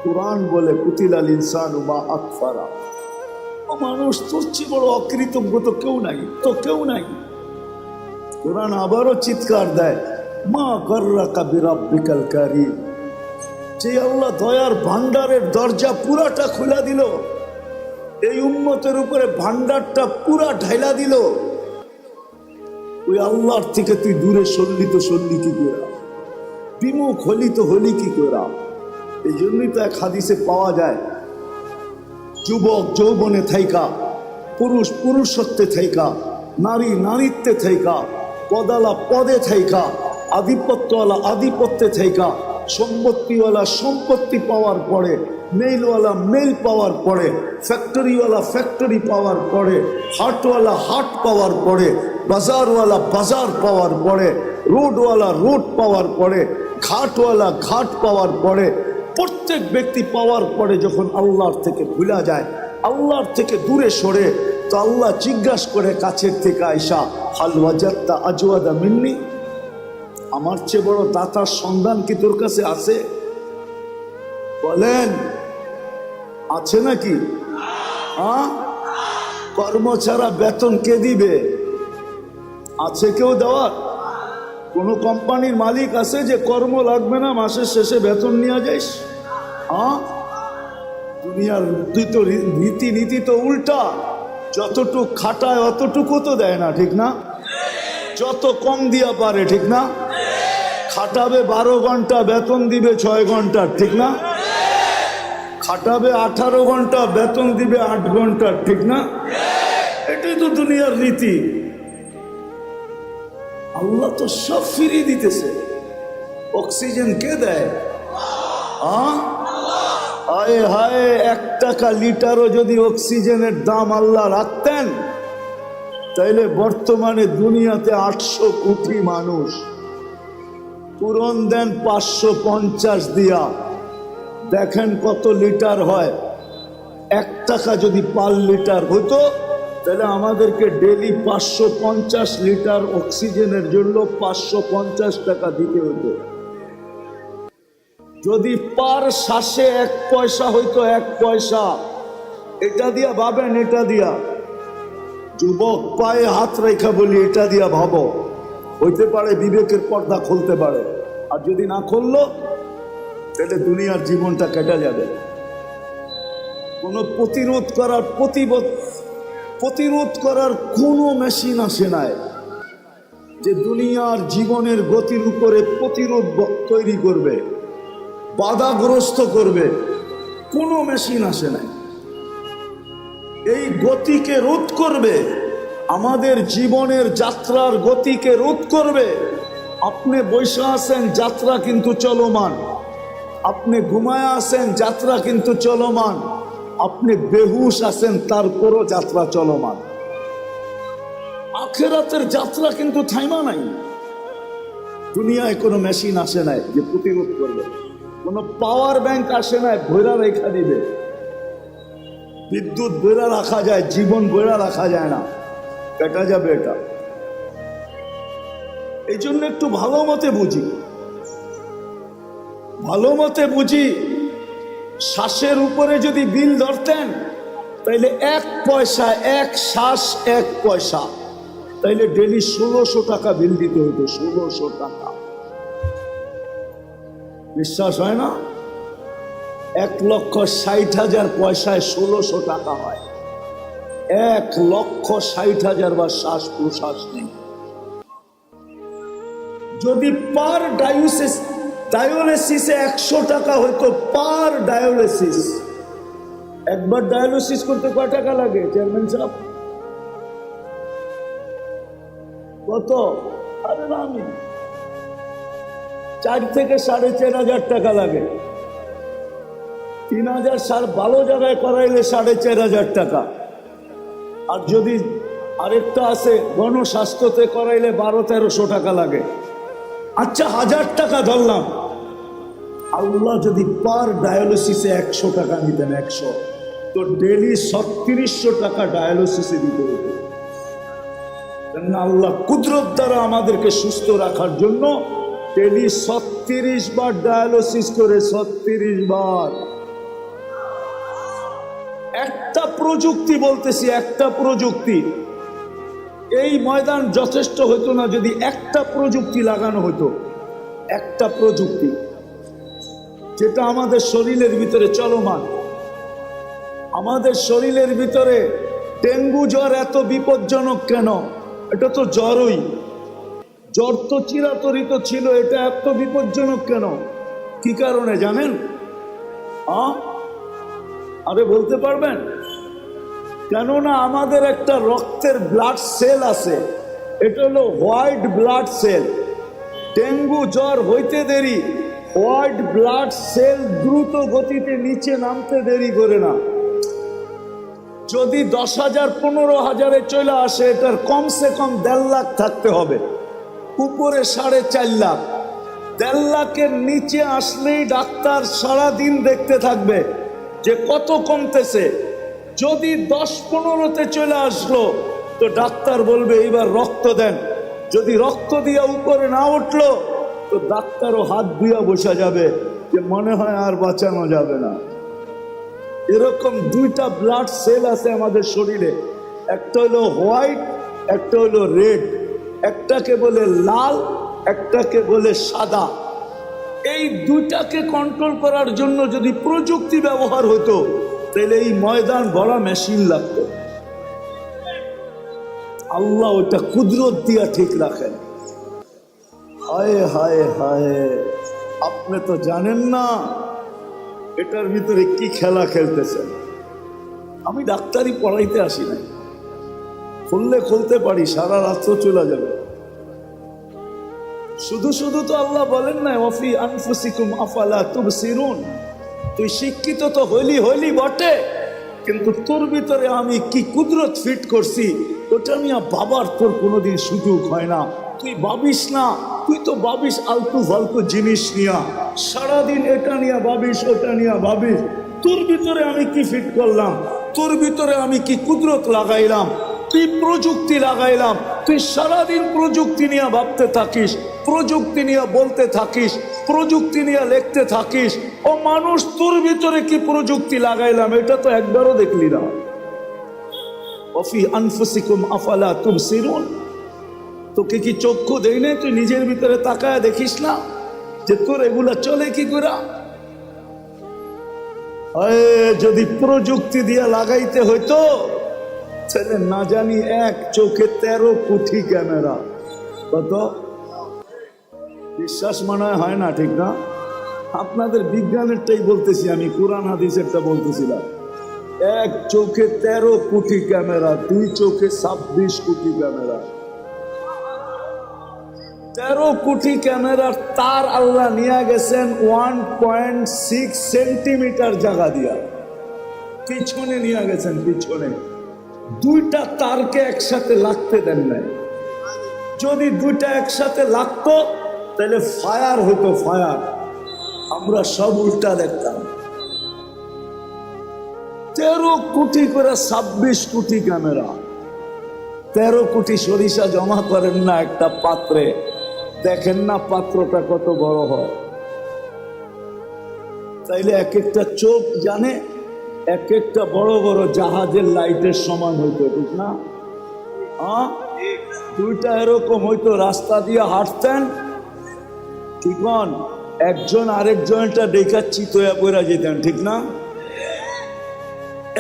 কুরআন বলে কুতিলাল ইনসানু মা আকফারা, ও মানুষ তোর চেয়ে বড় অকৃতজ্ঞ তো কেউ নাই, তো কেউ নাই। কুরআন আবারও চিৎকার দেয়, মা গর্রাকা বিরাব্বিকাল কারীম, যে আল্লাহ দয়ার ভান্ডারের দরজা পুরাটা খোলা দিল, এই উম্মতের উপরে ভান্ডারটা পুরা ঢাইলা দিল, ওই আল্লাহর থেকে তুই দূরে সরলি তো সরলি কি করে, বিমুখ হলি তো হলি কি করে। এই জন্যই তো এক হাদিসে পাওয়া যায়, যুবক যৌবনে থাইকা, পুরুষ পুরুষত্বে থাইকা, নারী নারীত্বে থাইকা, পদালা পদে থাইকা, আধিপত্যওয়ালা আধিপত্যে থাইকা, সম্পত্তিওয়ালা সম্পত্তি পাওয়ার পরে, মেইলওয়ালা মেইল পাওয়ার পরে, ফ্যাক্টরিওয়ালা ফ্যাক্টরি পাওয়ার পরে, হাটওয়ালা হাট পাওয়ার পরে, বাজারওয়ালা বাজার পাওয়ার পরে, রোডওয়ালা রোড পাওয়ার পরে, ঘাটওয়ালা ঘাট পাওয়ার পরে, প্রত্যেক ব্যক্তি পাওয়ার পরে যখন আল্লাহর থেকে ভুলা যায়, আল্লাহর থেকে দূরে সরে, তো আল্লাহ জিজ্ঞাসা করে কাছের থেকে আয়সা, হাল ওয়াজাদতা আজওয়াদা মিন্নি, আমার চেয়ে বড় দাতার সন্ধান কি তোর কাছে আছে? বলেন আছে নাকি? কর্ম ছাড়া বেতন কে দিবে? আছে কেউ দেওয়ার? কোনো কোম্পানির মালিক আছে যে কর্ম লাগবে না, মাসের শেষে বেতন নিয়ে যাইস? হ্যাঁ, দুনিয়ার রীতিনীতি তো উল্টা। যতটুক খাটায় অতটুকু তো দেয় না, ঠিক না? যত কম দিয়া পারে, ঠিক না? খাটাবে 12 ঘন্টা, বেতন দিবে 6 ঘন্টার, ঠিক না? খাটাবে 18 ঘন্টা, বেতন দিবে 8 ঘন্টার, ঠিক না? এটাই তো দুনিয়ার রীতি। আল্লাহ তো সব ফিরিয়ে দিতেছে। অক্সিজেন কে দেয়? হায় হায়, 1 টাকা লিটারও যদি অক্সিজেনের দাম আল্লাহ রাখতেন, তাইলে বর্তমানে দুনিয়াতে 800 কোটি মানুষ। পূরণ দেন 550 দিয়া, দেখেন কত লিটার হয়। 1 টাকা যদি পার লিটার হতো, তাহলে আমাদেরকে ডেলি 550 লিটার অক্সিজেনের জন্য 550 টাকা দিতে হতো। যদি পার শ্বাসে 1 পয়সা হইতো, 1 পয়সা, এটা দিয়া ভাবেন, এটা দিয়া যুবক পায়ে হাত রেখা বলি, এটা দিয়া ভাবো, হইতে পারে বিবেকের পর্দা খুলতে পারে। আর যদি না খুললো, তাহলে দুনিয়ার জীবনটা কেটে যাবে। কোনো প্রতিরোধ করার কোনো মেশিন আসে নাই যে দুনিয়ার জীবনের গতির উপরে প্রতিরোধ তৈরি করবে, বাধাগ্রস্ত করবে। কোনো মেশিন আসে নাই। এই গতিকে রোধ করবে, আমাদের জীবনের যাত্রার গতিকে রোধ করবে। আপনি বসে আছেন, যাত্রা কিন্তু চলমান। আপনি ঘুমায় আছেন, যাত্রা কিন্তু চলমান। আপনি বেহুশ আছেন, তারপরও যাত্রা চলমান। আখিরাতের যাত্রা কিন্তু থাইমা নাই। দুনিয়ায় কোনো মেশিন আসে নাই যে প্রতিরোধ করবে। কোনো পাওয়ার ব্যাংক আসে নাই ভৈরা রেখা দিবে। বিদ্যুৎ বইরা রাখা যায়, জীবন বইরা রাখা যায় না, কেটে যাবে এটা। এই জন্য একটু ভালো মতে বুঝি। শ্বাসের উপরে যদি বিল ধরতেন, তাইলে 1 পয়সা, 1 শ্বাস 1 পয়সা, তাইলে ডেলি 1600 টাকা বিল দিতে হতো। 1600 টাকা। বিশ্বাস হয় না? 1,60,000 পয়সায় 1600 টাকা হয়। 1,60,000 বা শ্বাস প্রশ্বাস নেই। যদি পার ডায়ালিসিসে 100 টাকা হইতো, পার ডায়ালিসিস। একবার ডায়ালিসিস করতে কয় টাকা লাগে চেয়ারম্যান সাহেব? কত? আরে আমি 4 থেকে 4,500 টাকা লাগে। 3,000 ভালো জায়গায় করাইলে 4,500 টাকা। আর যদি আরেকটা আছে গণস্বাস্থ্যতে করাইলে 1200-1300 টাকা লাগে। আচ্ছা, 1000 টাকা ধরলাম। আল্লাহ যদি পার ডায়ালিসিসে 100 টাকা নিতেন, 100, তো ডেলি 3600 টাকা ডায়ালিসিসে দিতে হতো। আল্লাহ কুদরত দ্বারা আমাদেরকে সুস্থ রাখার জন্য ডেলি 36 বার ডায়ালিসিস করে, 36 বার। একটা প্রযুক্তি বলতেছি, একটা প্রযুক্তি। এই ময়দান যথেষ্ট হইতো না যদি একটা প্রযুক্তি লাগানো হতো। একটা প্রযুক্তি যেটা আমাদের শরীরের ভিতরে চলমান। আমাদের শরীরের ভিতরে ডেঙ্গু জ্বর এত বিপজ্জনক কেন? এটা তো জ্বরই, জ্বর তো চিরাচরিত ছিল, এটা এত বিপজ্জনক কেন? কি কারণে জানেন? আরে বলতে পারবেন? কেননা আমাদের একটা রক্তের ব্লাড সেল আছে, এটা হলো হোয়াইট ব্লাড সেল। ডেঙ্গু জ্বর হইতে দেরি, হোয়াইট ব্লাড সেল দ্রুত গতিতে নিচে নামতে দেরি করে না। যদি 10,000 15,000-এ চলে আসে, এটার কমসে কম 1.5 লাখ থাকতে হবে, উপরে 4.5 লাখ। 1.5 লাখের নিচে আসলেই ডাক্তার সারাদিন দেখতে থাকবে যে কত কমতেছে। যদি 10-15-তে চলে আসলো, তো ডাক্তার বলবে এবার রক্ত দেন। যদি রক্ত দিয়ে উপরে না উঠলো, তো ডাক্তারও হাত ধুইয়া বসা যাবে যে মনে হয় আর বাঁচানো যাবে না। এরকম 2টা ব্লাড সেল আছে আমাদের শরীরে, একটা হলো হোয়াইট, একটা হলো রেড, একটাকে বলে লাল, একটাকে বলে সাদা। এই দুইটাকে কন্ট্রোল করার জন্য যদি প্রযুক্তি ব্যবহার হতো তাহলে এই ময়দান ভরা মেশিন লাগতো। আল্লাহ ওটা কুদরত দিয়া ঠিক রাখেন। হায় হায় হায়, আপনি তো জানেন না এটার ভিতরে কি খেলা খেলতেছেন। আমি ডাক্তারি পড়াইতে আসি নাই, খুললে খুলতে পারি, সারা রাত্র চলে যাবে। শুধু শুধু তো আল্লাহ বলেন না ওয়াফি আনফুসিকুম আফালা তুবসিরুন। তুই শিক্ষিত তো হইলি বটে, কিন্তু তোর ভিতরে আমি কি কুদরত ফিট করছি ওটা নিয়ে বাবার তোর কোনোদিন সুযোগ হয় না। তুই ভাবিস না, তুই তো ভাবিস আলতু ফালতু জিনিস নিয়া, সারাদিন এটা নিয়ে ভাবিস ওটা নিয়ে ভাবিস। তোর ভিতরে আমি কি ফিট করলাম, তোর ভিতরে আমি কি কুদরত লাগাইলাম, তুই প্রযুক্তি লাগাইলাম। তুই সারাদিন প্রযুক্তি নিয়ে ভাবতে থাকিস, প্রযুক্তি নিয়ে বলতে থাকিস, প্রযুক্তি নিয়ে লিখতে থাকিস। ও মানুষ, তোর ভিতরে কি প্রযুক্তি লাগাইলাম এটা তো একবারও দেখলি না। ওয়াফি আনফুসিকুম আফালা তুবসিরুন। তোকে কি চক্ষু দেই না? তুই নিজের ভিতরে তাকায় দেখিস না যে তোর এগুলা চলে কি করে? যদি প্রযুক্তি দিয়ে লাগাইতে হইতো তাহলে না জানি এক চোখে 13 কোটি ক্যামেরা। কত বিশ্বাস মনে হয় না, ঠিক না? আপনাদের বিজ্ঞানেরটাই বলতেছি আমি, কোরআন হাদিসেরটা বলতেছিলাম। এক চোখে 13 কোটি ক্যামেরা, দুই চোখে 26 কোটি ক্যামেরা। 13 কোটি ক্যামেরার তার আল্লাহ নিয়ে গেছেন 1.6 সেন্টিমিটার জায়গা দিয়া, পিছনে নিয়ে গেছেন। পিছনে দুইটা তারকে একসাথে লাগতে দেন নাই। যদি দুইটা একসাথে লাগতো তাহলে ফায়ার হতো, ফায়ার। আমরা সব উল্টা দেখতাম। 13 কোটি করে 26 কোটি ক্যামেরা। 13 কোটি সরিষা জমা করেন না একটা পাত্রে, দেখেন না পাত্রটা কত বড় হয়। তাইলে এক একটা চোখ জানে এক একটা বড় বড় জাহাজের লাইটের সমান হইতো, ঠিক না? হ্যাঁ, দুইটা এরকম হইতো, রাস্তা দিয়ে হাঁটতেন, ঠিক না? একজন আরেকজনটা দেখা চিতয়া পড়া যেতেন, ঠিক না?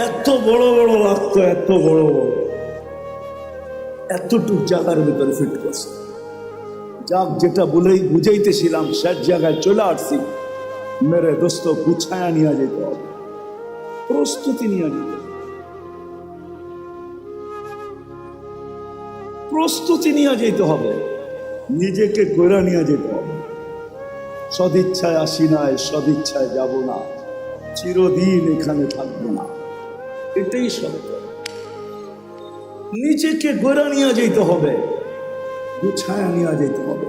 এত বড় বড় লাগতো, এত বড় বড়, এতটুক জায়গার ভিতরে ফিট করছে। যাক, যেটা বলেই বুঝাইতেছিলাম শেষ জায়গায় চলে আসছি। মেরে দোস্ত, গুছায়া নিয়ে যেতে হবে, প্রস্তুতি নিয়ে যেতে হবে, প্রস্তুতি নিয়ে যেতে হবে, নিজেকে গোড়া নিয়ে যেতে হবে। সদিচ্ছায় আসি নাই, সদিচ্ছায় যাব না, চিরদিন এখানে থাকবো না, এটাই সত্য। নিজেকে গোড়া নিয়ে যেতে হবে, গুছায়া নিয়ে যেতে হবে,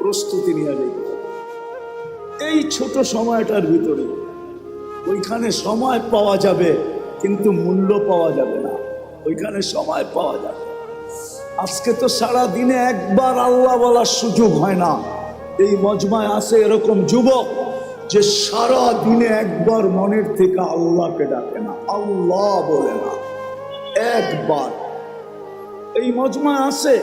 প্রস্তুতি নিয়ে যেতে হবে। এই ছোট সময়টার ভিতরে ওইখানে সময় পাওয়া যাবে কিন্তু মূল্য পাওয়া যাবে না। ওইখানে সময় পাওয়া যাবে। আজকে তো সারা দিনে একবার আল্লাহ বলার সুযোগ হয় না। এই মজমায় আছে এরকম যুবক যে সারা দিনে একবার মনের থেকে আল্লাহকে ডাকে না, আল্লাহ বলে না একবার। এই মজমায় আছে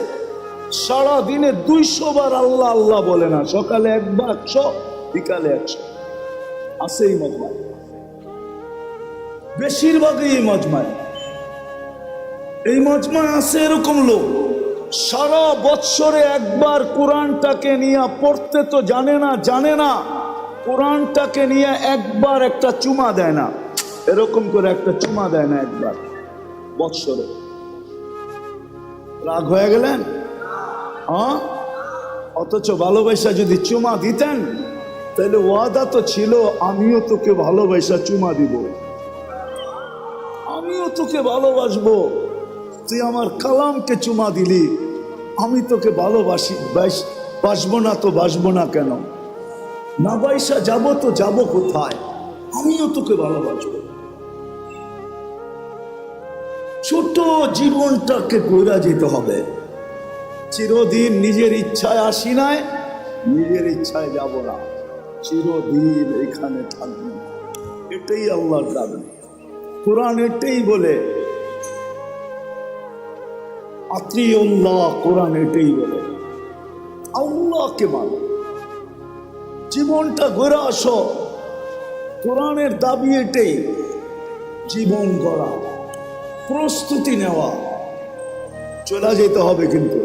সারা দিনে 200 বার আল্লাহ আল্লাহ বলে না, সকালে একবার 100, বিকালে 100। আছে এই মজমায়, বেশিরভাগই এই মজমায়। এই মজমায় আছে এরকম লোক সারা বৎসরে একবার কোরআনটাকে নিয়ে পড়তে তো জানে না, কোরআনটাকে নিয়ে একবার একটা চুমা দেয় না, এরকম করে একটা চুমা দেয় না একবার বৎসরে। রাগ হয়ে গেলেন? হ্যাঁ, অথচ ভালোবাসা যদি চুমা দিতেন তাহলে ওয়াদা তো ছিল, আমিও তোকে ভালোবাসা চুমা দিব, আমিও তোকে ভালোবাসবো। তুই আমার কালামকে চুমা দিলি, আমি তোকে ভালোবাসি, বাসবো না তো বাসবো না কেন? না বাইসা যাবো তো যাবো কোথায়? আমিও তোকে ভালোবাসবো। ছোট জীবনটাকে গড়া যেতে হবে। চিরদিন নিজের ইচ্ছায় আসি নাই, নিজের ইচ্ছায় যাব না, চিরদিন এখানে থাকবো। এটাই আল্লাহর দাবি। কোরআন এটাই বলে, আতিউল্লাহ, কোরআন এটাই বলে আল্লাহকে মানো, জীবনটা গড়ে আসো। কোরআনের দাবি এটাই, জীবন গড়া, প্রস্তুতি নেওয়া। চলে যেতে হবে। কিন্তু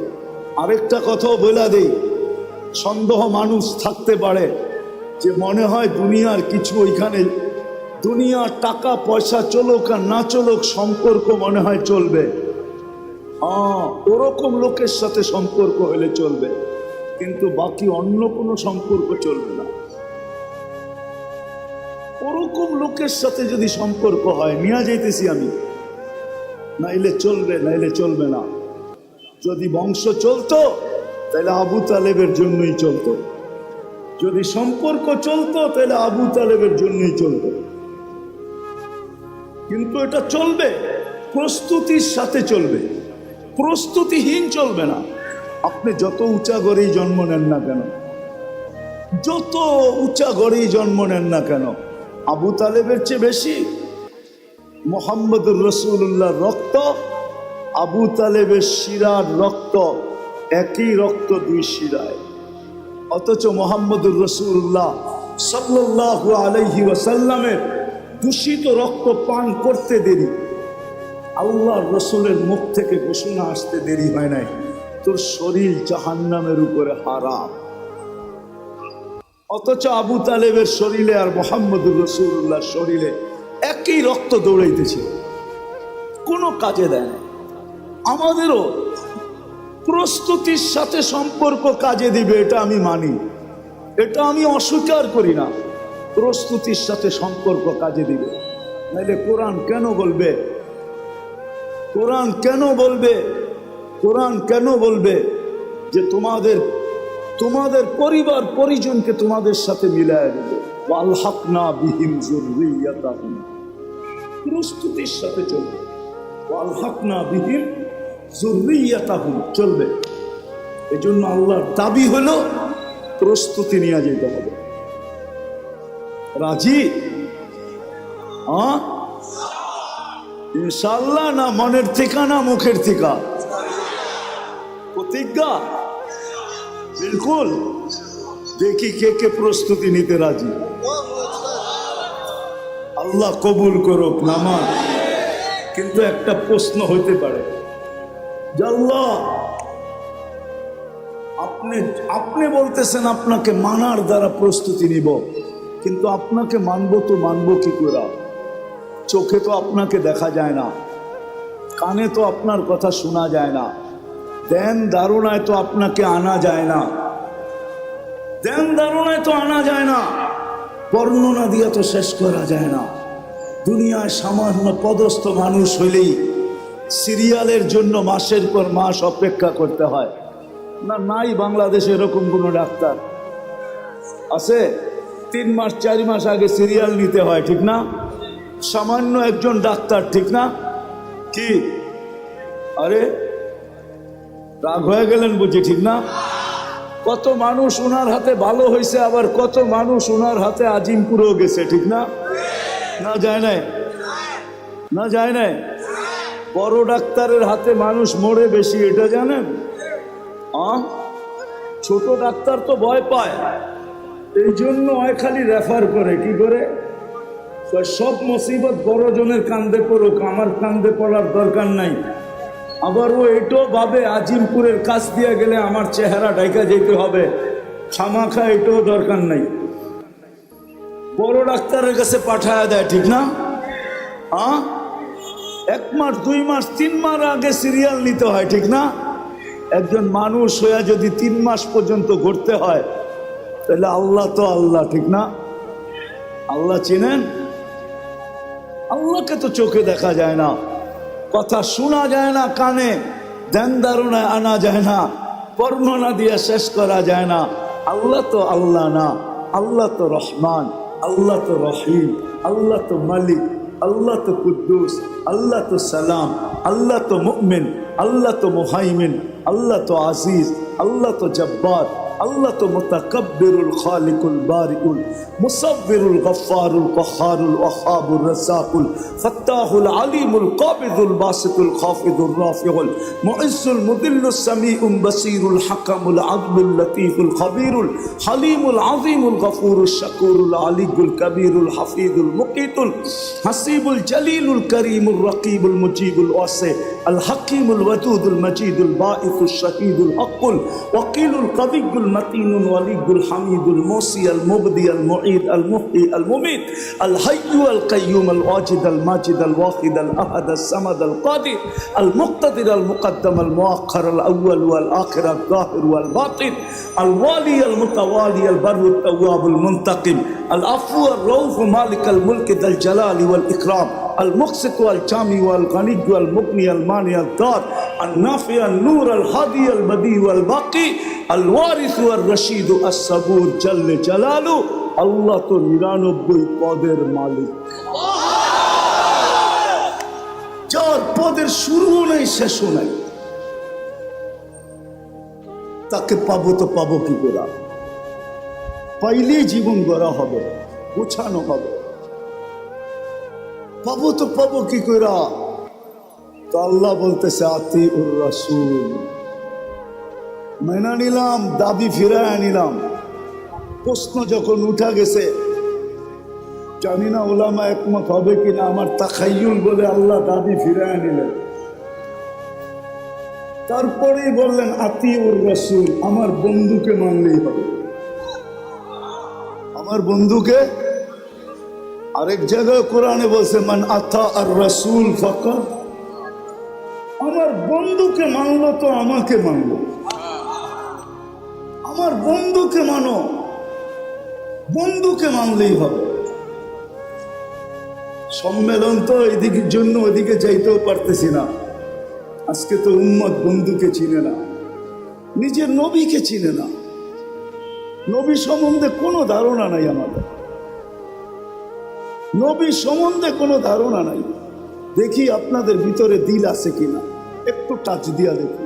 আরেকটা কথাও বলে দেই, সন্দেহ মানুষ থাকতে পারে যে মনে হয় দুনিয়ার কিছু ওইখানে, দুনিয়ার টাকা পয়সা চলুক আর না চলুক সম্পর্ক মনে হয় চলবে। ওরকম লোকের সাথে সম্পর্ক হলে চলবে, কিন্তু বাকি অন্য কোনো সম্পর্ক চলবে না। ওরকম লোকের সাথে যদি সম্পর্ক হয়, নিয়ে যাইতেছি আমি, নাইলে চলবে, নাইলে চলবে না। যদি বংশ চলতো তাহলে আবু তালেবের জন্যই চলতো, যদি সম্পর্ক চলতো তাহলে আবু তালেবের জন্যই চলতো। কিন্তু এটা চলবে, প্রস্তুতির সাথে চলবে, প্রস্তুতিহীন চলবে না। আপনি যত উঁচা গড়েই জন্ম নেন না কেন, যত উঁচা গড়েই জন্ম নেন না কেন, আবু তালেবের চেয়ে বেশি মুহাম্মদুর রাসূলুল্লাহর রক্ত, আবু তালেবের শিরার রক্ত, একই রক্ত দুই শিরায়। অথচ মুহাম্মদুর রাসূলুল্লাহ সাল্লাল্লাহু আলাইহি ওয়াসাল্লামের দূষিত রক্ত পান করতে দেরি, আল্লাহর রসুলের মুখ থেকে ঘোষণা আসতে দেরি হয় নাই, তোর শরীর জাহান্নামের উপরে হারাম। অথচ আবু তালেবের শরীরে আর মুহাম্মদুর রাসূলুল্লাহর শরীরে একই রক্ত দৌড়াইতেছে, কোনো কাজে দেয় না। আমাদেরও প্রস্তুতির সাথে সম্পর্ক কাজে দিবে, এটা আমি মানি, এটা আমি অস্বীকার করি না। প্রস্তুতির সাথে সম্পর্ক কাজে দিবে, নাইলে কোরআন কেন বলবে, কোরআন কেন বলবে, কোরআন কেন বলবে যে তোমাদের পরিবার পরিজনকে তোমাদের সাথে মিলায় দেবে। ওয়ালহাকনা বিহিম যুররিয়াতাহুম, প্রস্তুতির সাথে চলবে। ওয়ালহাকনা বিহিম যুররিয়াতাহুম, চলবে। এজন্য আল্লাহর দাবি হলো প্রস্তুতি নিয়ে যেতে হবে। রাজি? ইনশাআল্লাহ না মনের থেকে না মুখের থেকে? প্রতিজ্ঞা? বিলকুল। দেখি কে কে প্রস্তুতি নিতে রাজি। আল্লাহ কবুল করুক নামাজ। কিন্তু একটা প্রশ্ন হইতে পারে, আল্লাহ আপনি বলতেছেন আপনাকে মানার দ্বারা প্রস্তুতি নিব, কিন্তু আপনাকে মানবো তো মানবো কি করে? চোখে তো আপনাকে দেখা যায় না, কানে তো আপনার কথা শোনা যায় না, ধ্যান ধারণায় তো আপনাকে আনা যায় না, ধ্যান ধারণায় তো আনা যায় না, বর্ণনা দিয়ে তো শেষ করা যায় না। দুনিয়ায় সামান্য পদস্থ মানুষ হইলেই সিরিয়ালের জন্য মাসের পর মাস অপেক্ষা করতে হয় না? নাই বাংলাদেশে এরকম কোনো ডাক্তার আছে? 3 মাস 4 মাস আগে সিরিয়াল নিতে হয়, ঠিক না? সামান্য একজন ডাক্তার, ঠিক না? কি আরে রাগ হয়ে গেলেন বুঝি, ঠিক না? কত মানুষ ওনার হাতে ভালো হয়েছে, আবার কত মানুষ ওনার হাতে আজিমপুরেও গেছে, ঠিক না? না যায় নাই? না যায় নাই? বড় ডাক্তারের হাতে মানুষ মরে বেশি, এটা জানেন? ছোট ডাক্তার তো ভয় পায়, এই জন্য হয় খালি রেফার করে। কি করে? সব মুসিবত বড় জনের কান্দে পড়ুক, আমার কান্দে পড়ার দরকার নাই। আবার ও এটাও ভাবে আজিমপুরের কাছ দিয়ে গেলে আমার চেহারা ঢাকা যেতে হবে, খামাখা এটাও দরকার নাই, বড় ডাক্তারের কাছে পাঠায় দেয়, ঠিক না? 1 মাস 2 মাস 3 মাস আগে সিরিয়াল নিতে হয়, ঠিক না? একজন মানুষ হয়ে যদি 3 মাস পর্যন্ত ঘুরতে হয়, তাহলে আল্লাহ তো আল্লাহ, ঠিক না? আল্লাহ চিনেন? আল্লাহকে তো চোখে দেখা যায় না, কথা শোনা যায় না কানে, ধ্যান ধারণায় আনা যায় না, বর্ণনা দিয়ে শেষ করা যায় না। আল্লাহ তো আল্লাহ না, আল্লাহ তো রহমান, আল্লাহ তো রহিম, আল্লাহ তো মালিক, আল্লাহ তো কুদ্দুস, আল্লাহ তো সালাম, আল্লাহ তো মুমিন, আল্লাহ তো মুহাইমিন, আল্লাহ তো আজিজ, আল্লাহ তো জব্বার, আল্লাহ তো মুতাকাব্বিরুল খালিকুল বারিকুল মুসাব্বিরুল গফফারুল কহারুল ওয়াহাবুর রাসাকুল ফাত্তাহুল আলিমুল কাবিদুল বাসিতুল খাফিদুর রাফিউল মুইজ্জুল মুদিল্লুস সামিউল বাসিরুল হাকামুল আদলুল লতীফুল খবীরুল হালিমুল আযীমুল গফুরুশ শাকুরুল আলিয়ুল কবীরুল হাফিজুল মুকিতুল হাসিবুল জলিলুল করিমুর রকিবুল মুজিবুল ওয়াসি আল হাকিমুল ওয়াদুদুল মজিদুল বাঈসুশ শাহীদুল হকুল ওয়াকিলুল কবিয়ুল মতিনুল ওয়ালিয়ুল হামিদুল মুসি আল মুবদি আল মুঈদ আল মুহয়ি আল মুমীত আল হাইয়্যু আল কাইয়্যুম আল ওয়াজিদ আল মাজিদ আল ওয়াহিদ আল আহাদ আল সামাদ আল কাদির আল মুক্তাদির আল মুকদ্দম আল মুআখ্খার আল আউয়াল ওয়াল আখির আল যাহির ওয়াল বাতিন আল ওয়ালি আল মুতাওয়ালি আল বাররু আত তাওয়াব আল মুনতাকিম আল আফু আর রউফ মালিক আল মুলক যাল জালালি ওয়াল ইকরাম المقسط والجامع والغني والمغني المانع الضار النافع النور الهادي البديع والباقي الوارث والرشيد الصبور جل جلاله আল্লাহ তো 99 পদের মালিক, যার পদের শুরুও নেই শেষও নাই। তাকে পাবো তো পাবো কি করে? পাইলেই জীবন গড়া হবে, গোছানো হবে। পাবো তো পাবো কি কইরা? তো আল্লাহ বলতেছে আতিউর রাসূল, মেনে নিলাম, দাবি ফিরায় নিলাম। প্রশ্ন যখন উঠা গেছে, জানি না উলামা একমত হবে কিনা, আমার তাখাইয়ুল বলে আল্লাহ দাবি ফিরায় নিলেন। তারপরেই বললেন আতিউর রাসূল, আমার বন্ধুকে মানলেই হবে, আমার বন্ধুকে। আরেক জায়গায় কোরআনে বলছে মান আতা আর রাসূল ফাকাত, আমার বন্ধুকে মানলো তো আমাকে মানলো। আমার বন্ধুকে মানো, বন্ধুকে মানলেই হবে। সম্মেলন তো এদিকের জন্য ওইদিকে যাইতেও পারতেছি না। আজকে তো উম্মত বন্ধুকে চিনে না, নিজের নবীকে চিনে না। নবী সম্বন্ধে কোনো ধারণা নাই আমাদের, নবী সম্বন্ধে কোনো ধারণা নাই। দেখি আপনাদের ভিতরে দিল আছে কিনা, একটু টাচ দিয়া দেখি।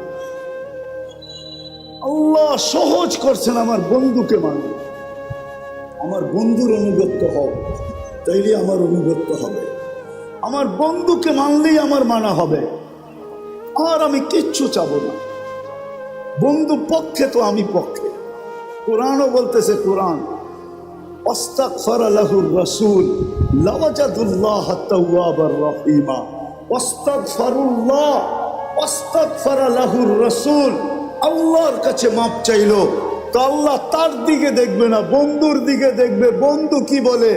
আল্লাহ সহজ করছেন, আমার বন্ধুকে মানে, আমার বন্ধুর অনুগত্য হও, তাইলে আমার অনুগত্য হবে। আমার বন্ধুকে মানলেই আমার মানা হবে, আর আমি কিচ্ছু চাবো না। বন্ধু পক্ষে তো আমি পক্ষে। কোরআনও বলতেছে, কোরআন ওয়াস্তাগফারা লাহুর রাসূল লাওয়াজাদুল্লাহ তাওয়াবার রহিমা। ওয়াস্তাগফারুল্লাহ, ওয়াস্তাগফারা লাহুর রাসূল, আল্লাহর কাছে মাপ চাইলো তো আল্লাহ তার দিকে দেখবে না, বন্ধুর দিকে দেখবে। বন্ধু কি বলে?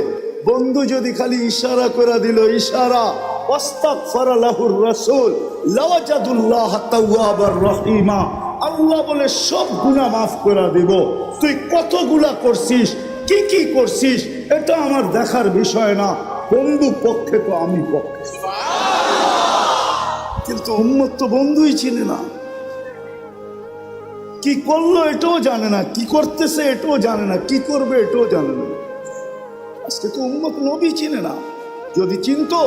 বন্ধু যদি খালি ইশারা করে দিল, ইশারা, ওয়াস্তাগফারা লাহুর রাসূল লাওয়াজাদুল্লাহ তাওয়াবার রহিমা, আল্লাহ বলে সব গুনাহ মাফ করে দিব। তুই কত গুনাহ করছিস, কি কি করছিস, এটা আমার দেখার বিষয় না। বন্ধু পক্ষে তো আমি পক্ষে। কিন্তু উম্মত তো বন্ধুই চিনে না, কি করলো এটাও জানে না, কি করতেছে এটাও জানে না, কি করবে এটাও জানে না। আজকে তো উম্মত নবী চিনে না। যদি চিনতো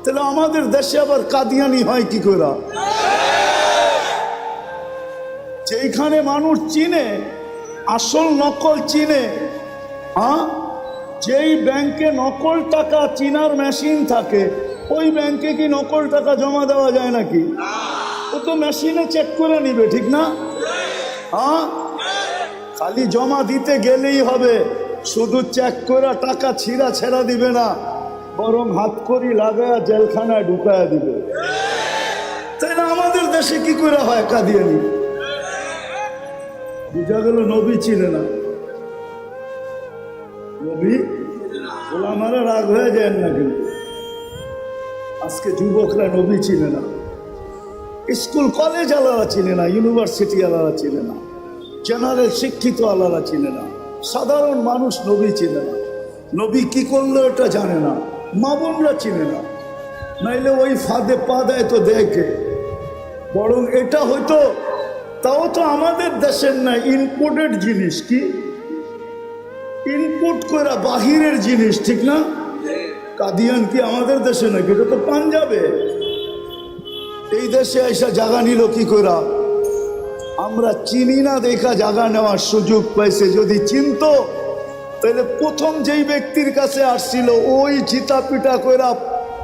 তাহলে আমাদের দেশে আবার কাদিয়ানি হয় কি করে? যেখানে মানুষ চিনে, আসল নকল চিনে। যেই ব্যাংকে নকল টাকা চিনার মেশিন থাকে, ওই ব্যাংকে কি নকল টাকা জমা দেওয়া যায় নাকি? ও তো মেশিনে চেক করে নিবে, ঠিক না? খালি জমা দিতে গেলেই হবে, শুধু চেক করে টাকা ছিঁড়া ছেড়া দিবে না, বরং হাত করি লাগায় জেলখানায় ঢুকায় দিবে। তাই না? আমাদের দেশে কি করে হয় কাদিয়ানি? বুঝা গেল নবী চিনে না। নবী ওলামারা রাগ হয়ে যায় না, কিন্তু আজকে যুবকরা নবী চিনে না, স্কুল কলেজ আলাদা চিনে না, ইউনিভার্সিটি আলাদা চিনে না, জেনারেল শিক্ষিত আলাদা চিনে না, সাধারণ মানুষ নবী চিনে না। নবী কি করলো এটা জানে না, মা বোনরা চিনে না। নাইলে ওই ফাঁদে পা দেয় তো দেখে। বরং এটা হয়তো, তাও তো আমাদের দেশের না, ইনপোর্টেড জিনিস। কি ইনপুট করা বাহিরের জিনিস, ঠিক না? কাদিয়ান কি আমাদের দেশে নাকি? এটা তো পাঞ্জাবে। এই দেশে এসে জায়গা নিল কি করা? আমরা চিনি না দেখা জায়গা নেওয়ার সুযোগ পাইছে। যদি চিনতো তাহলে প্রথম যেই ব্যক্তির কাছে আসছিল ওই চিতা পিটা কইরা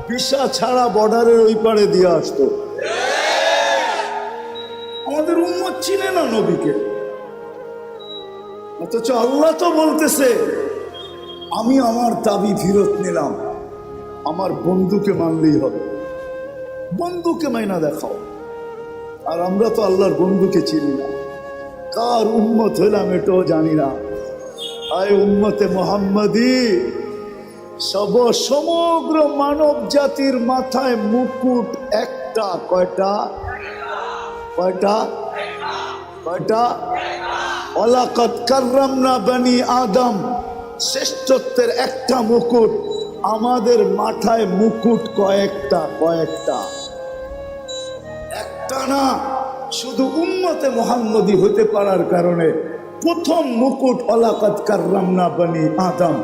ভিসা ছাড়া বর্ডারের ওই পারে দিয়ে আসতো। আমাদের উম্মত চিনে না নবীকে, অথচ আল্লাহ তো বলতেছে আমি আমার দাবি ফেরত নিলাম, আমার বন্ধুকে মানলেই হবে। বন্ধুকে মাইনা দেখাও। আর আমরা তো আল্লাহর বন্ধুকে চিনি না, কার উম্মত হইলাম এটাও জানি না। আয় উম্মতে মোহাম্মদী, সমগ্র মানব জাতির মাথায় মুকুট একটা। কয়টা? কয়টা? কয়টা? ওয়ালাকাদ কাররামনা বনি আদম, শ্রেষ্ঠত্বের একটা মুকুট। আমাদের মাথায় মুকুট কয়েকটা? কয়েকটা, একটা না। শুধু উম্মতে মুহাম্মদী হতে পারার কারণে প্রথম মুকুট ওয়ালাকাদ কাররামনা বনি আদম,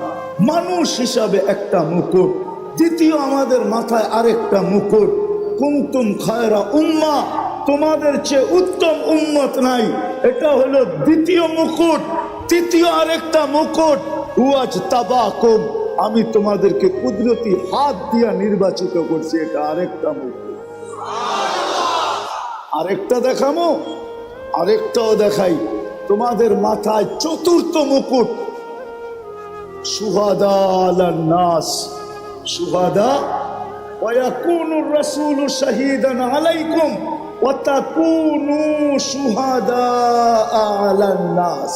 মানুষ হিসাবে একটা মুকুট। দ্বিতীয় আমাদের মাথায় আরেকটা মুকুট, কুনতুম খায়রা উম্মাহ, তোমাদের চেয়ে উত্তম উম্মত নাই, এটা হলো দ্বিতীয় মুকুট। তৃতীয় আরেকটা মুকুট, ওয়াজতাবাকুম, আমি তোমাদেরকে কুদরতি হাত দিয়া নির্বাচিত করছি, এটা আরেকটা মুকুট। আরেকটা দেখামো, আরেকটাও দেখাই। তোমাদের মাথায় চতুর্থ মুকুট, শুহাদা আলান নাস, শুহাদা ওয়ায়াকুনুর রাসূলু শাহীদান আলাইকুম ওয়া তাকুনু শুহাদা আলান নাস।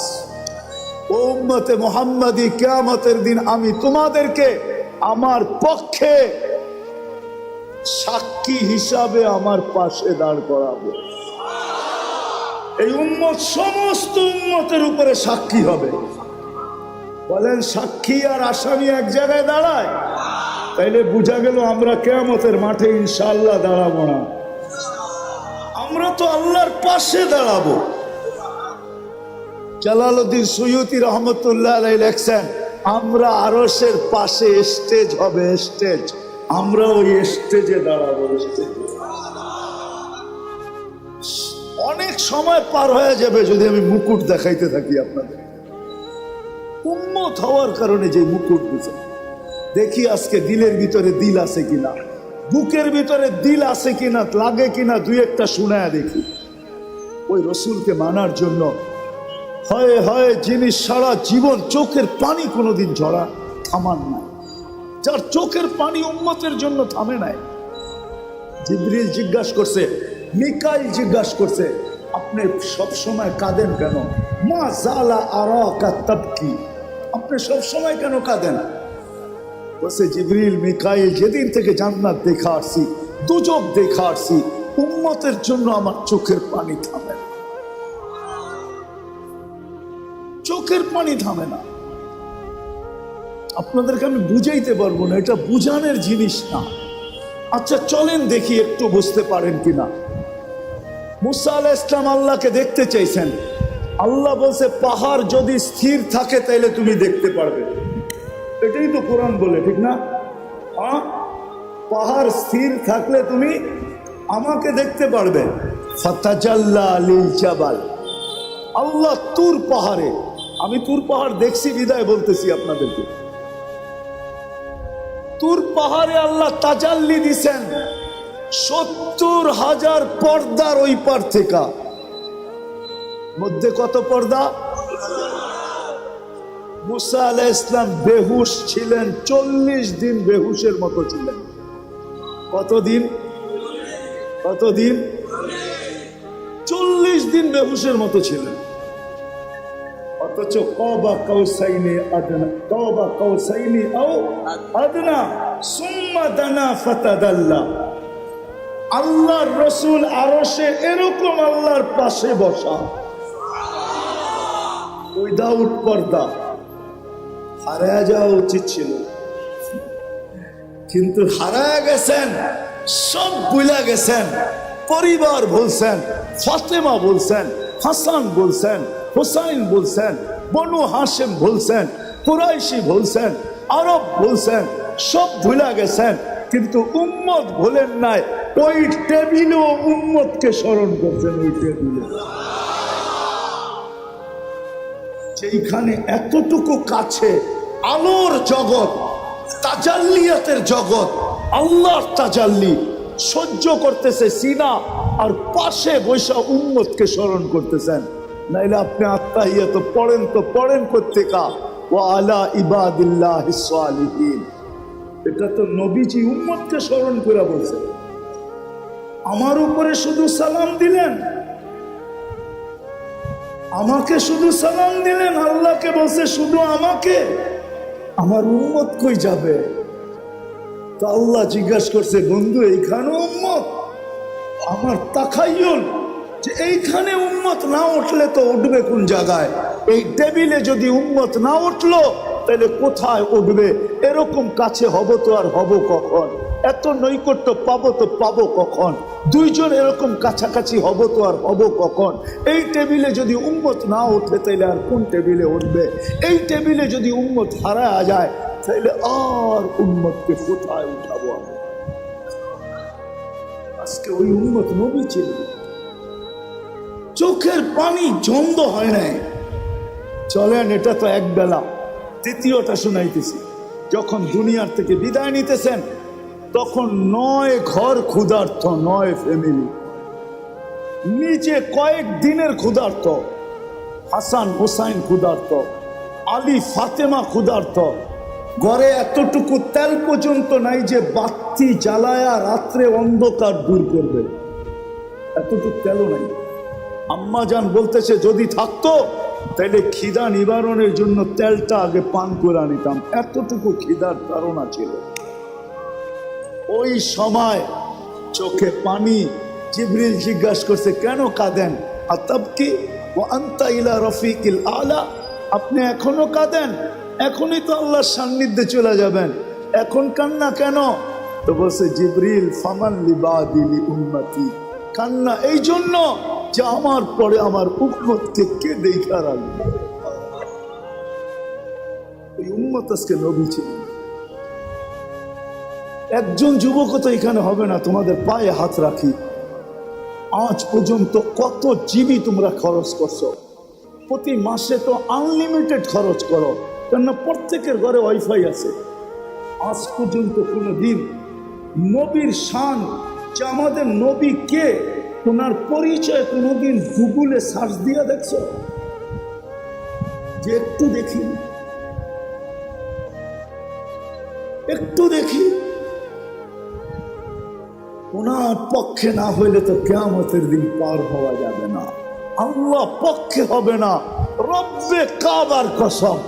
ও উম্মতে মুহাম্মাদী, কিয়ামতের দিন আমি তোমাদেরকে আমার পক্ষে সাক্ষী হিসাবে আমার পাশে দাঁড় করাবো। এই উম্মত সমস্ত উম্মতের উপরে সাক্ষী হবে। বলেন সাক্ষী আর আসামি এক জায়গায় দাঁড়ায়? তাইলে বোঝা গেল আমরা কিয়ামতের মাঠে ইনশাআল্লাহ দাঁড়াবো না, আমরা তো আল্লাহর পাশে দাঁড়াবো। জালালউদ্দিন সুয়ুতী রহমতুল্লাহ আলাইহি লেখছেন, আমরা আরশের পাশে স্টেজ হবে, স্টেজ, আমরা ওই স্টেজে দাঁড়াবো। অনেক সময় পার হয়ে যাবে যদি আমি মুকুট দেখাইতে থাকি আপনাদের। উম্মত হওয়ার কারণে যে মুকুট দিছে, দেখি আজকে দিলের ভিতরে দিল আছে কিনা, বুকের ভিতরে দিল আছে কিনা, লাগে কিনা, দুই একটা শুনায়া দেখি। ওই রসুলকে মানার জন্য হয় হয় যিনি সারা জীবন চোখের পানি কোনোদিন ঝরা থামান নাই, যার চোখের পানি উম্মতের জন্য থামে নাই। জিবরিল জিজ্ঞাসা করছে, মিকাইল জিজ্ঞাসা করছে, আপনি সবসময় কাঁদেন কেন? মা জালা আরাকা তাবকি, আপনি সবসময় কেন কাঁদেন? বলছে, জিবরিল মিকাইল, যেদিন থেকে জান্নাত দেখা আসছি, দুজক দেখা আসছি, উম্মতের জন্য আমার চোখের পানি থামে না, চোখের পানি থামে না। আপনাদেরকে আমি বুঝাইতে পারবো না, এটা বুঝানোর জিনিস না। আচ্ছা চলেন দেখি একটু বুঝতে পারেন কিনা। মুসা আলাইহিস সালাম আল্লাহকে দেখতে চাইছেন, আল্লাহ বলছে পাহাড় যদি স্থির থাকে তাহলে তুমি দেখতে পারবে। এটাই তো কোরআন বলে, ঠিক না? হ্যাঁ, পাহাড় স্থির থাকলে তুমি আমাকে দেখতে পারবে। ফাতাজাল্লা লিল জাবাল, আল্লাহ তুর পাহাড়ে, আমি তুর পাহাড় দেখছি বিদায় বলতেছি আপনাদেরকে, তুর পাহাড়ে আল্লাহ তাজাল্লি দিছেন ৭০,০০০ পর্দার ওই পার থেকে। মধ্যে কত পর্দা? মুসা আলাইহিস সালাম বেহুশ ছিলেন, ৪০ দিন বেহুশের মতো ছিলেন। কতদিন? কতদিন? ৪০ দিন বেহুশের মতো ছিলেন। অথচ কাবা কাউসাইনি আদনা, কাবা কাউসাইনি আও আদনা সুম্মা দানা ফাতাদাল্লা। আল্লাহর রাসূল আরশে এরকম আল্লাহর পাশে বসা, উইদাউট পর্দা। হারায়া যাওয়া উচিত ছিল, কিন্তু হারায়া গেছেন, সব ভুলে গেছেন। পরিবার বলছেন, ফাতেমা বলছেন, হাসান বলছেন, হুসাইন বলছেন, বনু হাশেম বলছেন, কুরাইশি বলছেন, আরব বলছেন, সব ভুলে গেছেন। কিন্তু উম্মত ভুলেন নাই, ওই টেবিলেও উম্মতকে স্মরণ করছেন, ওই টেবিলে। সেইখানে এতটুকু কাছে আলোর জগৎ, তাজাল্লিয়াতের জগৎ, আল্লাহর তাজাল্লি সহ্য করতেছে সিনা, আর পাশে বৈশা উম্মতকে স্মরণ করতেছেন। নাইলে আপনি আত্মাহিয়াত পড়েন কোত্থেকা, ওয়া আলা ইবাদিল্লাহিস সালিহিন। এটা তো নবীজি উম্মতকে স্মরণ করে বলছেন। আমার উপরে শুধু সালাম দিলেন, আমাকে শুধু সালাম দিলেন, আল্লাহকে বলছে শুধু আমাকে, আমার উম্মত কই যাবে? তো আল্লাহ জিজ্ঞাসা করছে, বন্ধু এইখানে উম্মত? আমার তাখাইয়ুল যে এইখানে উম্মত না উঠলে তো উঠবে কোন জায়গায়? এই টেবিলে যদি উম্মত না উঠলো তাহলে কোথায় উঠবে? এরকম কাছে হব তো আর হব কখন? এত নৈকট্য পাবো তো পাবো কখন? দুইজন এরকম কাছাকাছি হব তো আর হব কখন? এই টেবিলে যদি উম্মত না ওঠে তাইলে আর কোন টেবিলে উঠবে? এই টেবিলে যদি উম্মত হারায়া যায় তাইলে আর উম্মতকে কোথায় উঠাবো আমি? আজকে ওই উম্মত নবী ছিল, চোখের পানি জন্দ হয় নাই। চলেন, এটা তো এক বেলা। দ্বিতীয়টা শুনাইতেছি। যখন দুনিয়ার থেকে বিদায় নিতেছেন তখন 9 ঘর ক্ষুধার্ত, 9 ফ্যামিলি, নিচে কয়েক দিনের ক্ষুধার্ত, হাসান হুসাইন ক্ষুধার্ত, আলী ফাতেমা ক্ষুধার্ত, ঘরে এতটুকু তেল পর্যন্ত নাই যে বাতি জ্বালায়া রাত্রে অন্ধকার দূর করবে, এতটুকু তেলও নাই। আম্মা জান বলতেছে যদি থাকতো তাহলে খিদা নিবারণের জন্য তেলটা আগে পান করে নিতাম, এতটুকু খিদার ধারণা ছিল। ওই সময় চোখে পানি। জিবরিল জিজ্ঞাসা করছে, কেন কাঁদেন? আতাবকি ওয়া আনতা ইলা রফিকিল আলা, আপনি এখনো কাঁদেন? এখনই তো আল্লাহর সান্নিধ্যে চলে যাবেন, এখন কান্না কেন? তো বলছে জিবরিল, ফামান লিবাদি লি উম্মতি, কান্না এই জন্য যে আমার পরে আমার উম্মতকে কে দেখা রাখবে। এই উম্মত আজকে নবী ছিলেন। একজন যুবক তো এখানে হবে না, তোমাদের পায়ে হাত রাখি। আজ পর্যন্ত কত জিবি তোমরা খরচ করছো? প্রতি মাসে তো আনলিমিটেড খরচ করো, কেননা প্রত্যেকের ঘরে ওয়াইফাই আছে। আজ পর্যন্ত কোনো দিন নবীর শান, যে আমাদের নবী কে, ওনার পরিচয় কোনোদিন গুগলে সার্চ দিয়ে দেখছো? যে একটু দেখি, একটু দেখি। ওনার পক্ষে না হইলে তো কিয়ামতের দিন পার হওয়া যাবে না। আল্লাহ পক্ষে হবে না, রব্বে কাবার কসম,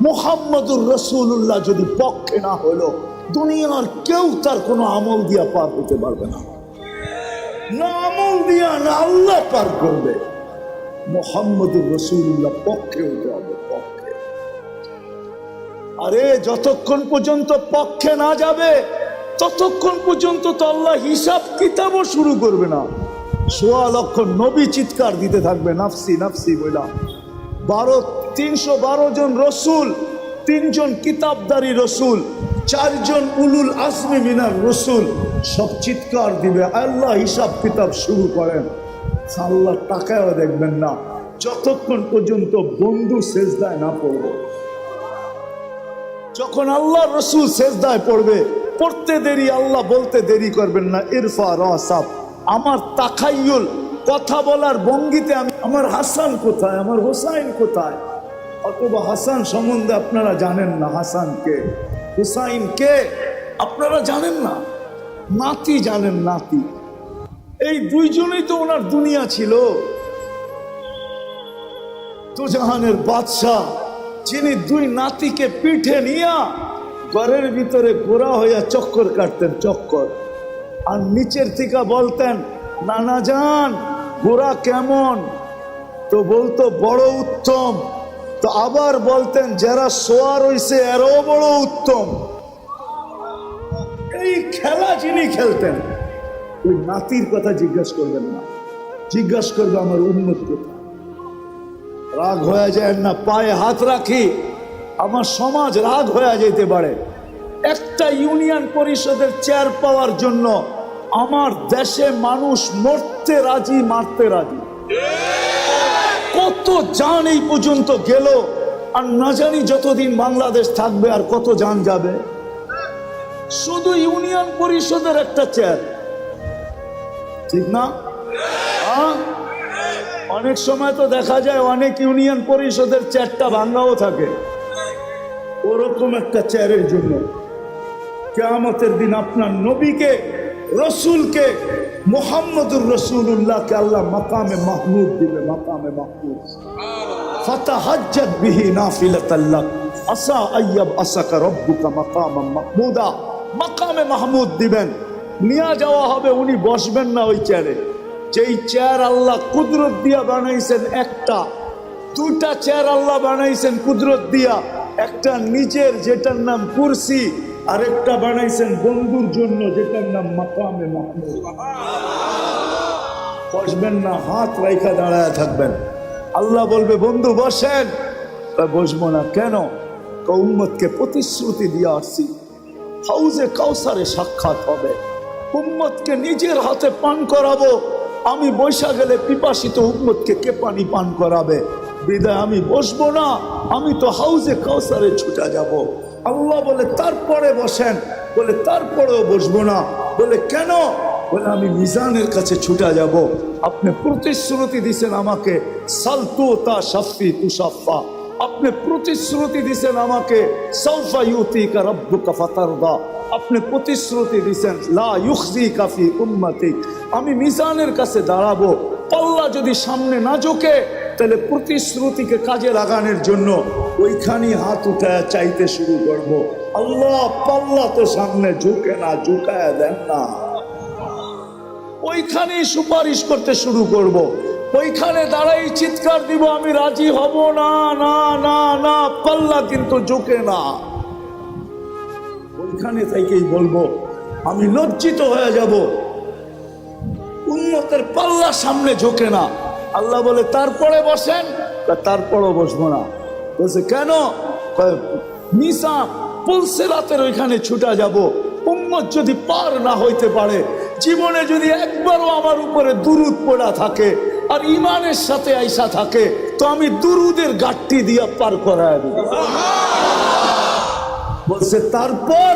মুহাম্মদুর রাসূলুল্লাহ যদি পক্ষে না হলো, দুনিয়ার কেউ তার কোনো আমল দিয়া পার হতে পারবে না। না আমল দিয়া না আল্লাহ পার করবে। মুহাম্মদুর রাসূলুল্লাহ পক্ষে হতে হবে, পক্ষে। আরে যতক্ষণ পর্যন্ত পক্ষে না যাবে ততক্ষণ পর্যন্ত তো আল্লাহ হিসাব কিতাবও শুরু করবে না। ১৬ লক্ষ নবী চিৎকার দিতে থাকবে নাফসি নাফসি বইলা। 312 জন রসুল, 3 জন কিতাবদারি রসুল, 4 জন উলুল আজমি মিনার রসুল, সব চিৎকার দিবে, আল্লাহ হিসাব কিতাব শুরু করেন। আল্লাহ টাকায়ও দেখবেন না যতক্ষণ পর্যন্ত বন্ধু সেজদায় না পড়বে। যখন আল্লাহ রসুল সেজদায় পড়বে, পড়তে দেরি, আল্লাহ বলতে দেরি করবেন না, ইরফা রাসাব। আমার তাখাইয়ুল, কথা বলার ভঙ্গিতে আমি, আমার হাসান কোথায়, আমার হুসাইন কোথায়? অথবা হাসান সম্বন্ধে আপনারা জানেন না, হাসান কে, হুসাইন কে আপনারা জানেন না, নাতি জানেন, নাতি। এই দুইজনেই তো ওনার দুনিয়া ছিল। দুজাহানের বাদশাহ, যিনি 2 নাতিকে পিঠে নিয়া ঘরের ভিতরে গোড়া হইয়া চক্কর কাটতেন, চক্কর। আর নিচের থেকে বলতেন, নানা যান গোড়া কেমন? তো বলতো বড় উত্তম। তো আবার বলতেন, যারা সোয়ার হইছে এরও বড় উত্তম। এই খেলা যিনি খেলতেন, ওই নাতির কথা জিজ্ঞাসা করবেন না, জিজ্ঞাসা করবে আমার উন্নত কথা। রাগ হয়ে যায় না, পায়ে হাত রাখি, আমার সমাজ রাগ হয়ে যেতে পারে। একটা ইউনিয়ন পরিষদের চেয়ার পাওয়ার জন্য আমার দেশে মানুষ মরতে রাজি, মারতে রাজি। কত জান এই পর্যন্ত গেল, আর না জানি যতদিন বাংলাদেশ থাকবে আর কত জান যাবে। শুধু ইউনিয়ন পরিষদের একটা চেয়ার, ঠিক না? অনেক সময় তো দেখা যায় অনেক ইউনিয়ন পরিষদের চেয়ারটা ভাঙ্গাও থাকে, ওরকম একটা চেয়ারের জন্য কিয়ামতের দিন আপনার নবীকে, রসুলকে, মুহাম্মদুর রসুল্লাহকে আল্লাহ মাকামে মাহমুদ দিবে, মাকামে মাহমুদ। ফাতাহাজ্জাত বিহি নাফিলাতাল লাক আসা আইয়াব আসাকা রব্বুকা মাকামান মাহমুদা। মাকামে মাহমুদ দিবেন, নিয়ে যাওয়া হবে, উনি বসবেন না ওই চেয়ারে। যেই চেয়ার আল্লাহ কুদরত দিয়া বানাইছেন একটা, দুটা চেয়ার আল্লাহ বানাইছেন কুদরত দিয়া, একটা নিজের যেটার নাম কুরসি, আরেকটা বানাইছেন বন্ধুর জন্য যেটার নাম মাকামে মাহমুদ। বসবেন না, হাত রাইখা দাঁড়ায় থাকবেন। আল্লাহ বলবে বন্ধু বসেন, বসবো না। কেন? উম্মতকে প্রতিশ্রুতি দিয়ে আসছি হাউজে কাউসারে সাক্ষাৎ হবে, উম্মতকে নিজের হাতে পান করাবো। আমি বৈশা গেলে পিপাসিত উম্মতকে কে পানি পান করাবে? বিদায় আমি বসবো না, আমি তো হাউজে কাউসারে ছুটে যাব। আল্লাহ বলে তারপরে বসেন, বলে তারপরেও বসবো না। বলে কেন? বলে আমি মিজানের কাছে ছুটে যাব। আপনি প্রতিশ্রুতি দিছেন আমাকে সালতু তা শাফি তুষাফা, আপনি প্রতিশ্রুতি দিছেন আমাকে সাউফা ইউতিকা রাব্বুকা ফাতারদা, আপনি প্রতিশ্রুতি দিছেন লা ইউখজিকা ফি উম্মতিক। আমি মিজানের কাছে দাঁড়াবো, পাল্লা যদি সামনে না ঝোঁকে তাহলে প্রতিশ্রুতিকে কাজে লাগানোর জন্য ওইখানেই হাত উঠায় চাইতে শুরু করব। আল্লাহ পাল্লা তো সামনে ঝুঁকে না, ঝুঁকায় দেন না। ওইখানেই সুপারিশ করতে শুরু করব, ওইখানে দাঁড়াই চিৎকার দিব আমি রাজি হব না, না না না, পাল্লা কিন্তু ঝুঁকে না। ওইখানে থেকেই বলবো আমি লজ্জিত হয়ে যাব, উম্মতের পাল্লা সামনে ঝোঁকে না। আল্লাহ বলে তারপরে বসেন, তারপরও বসবো না। বলছে কেন? মিসা পুলসিরাতের ওইখানে ছুটা যাব। উম্মত যদি পার না হইতে পারে, জীবনে যদি একবারও আমার উপরে দুরুদ পড়া থাকে আর ইমানের সাথে আইসা থাকে, তো আমি দুরুদের গাট্টি দিয়া পার করায় দেব। বলছে তারপর,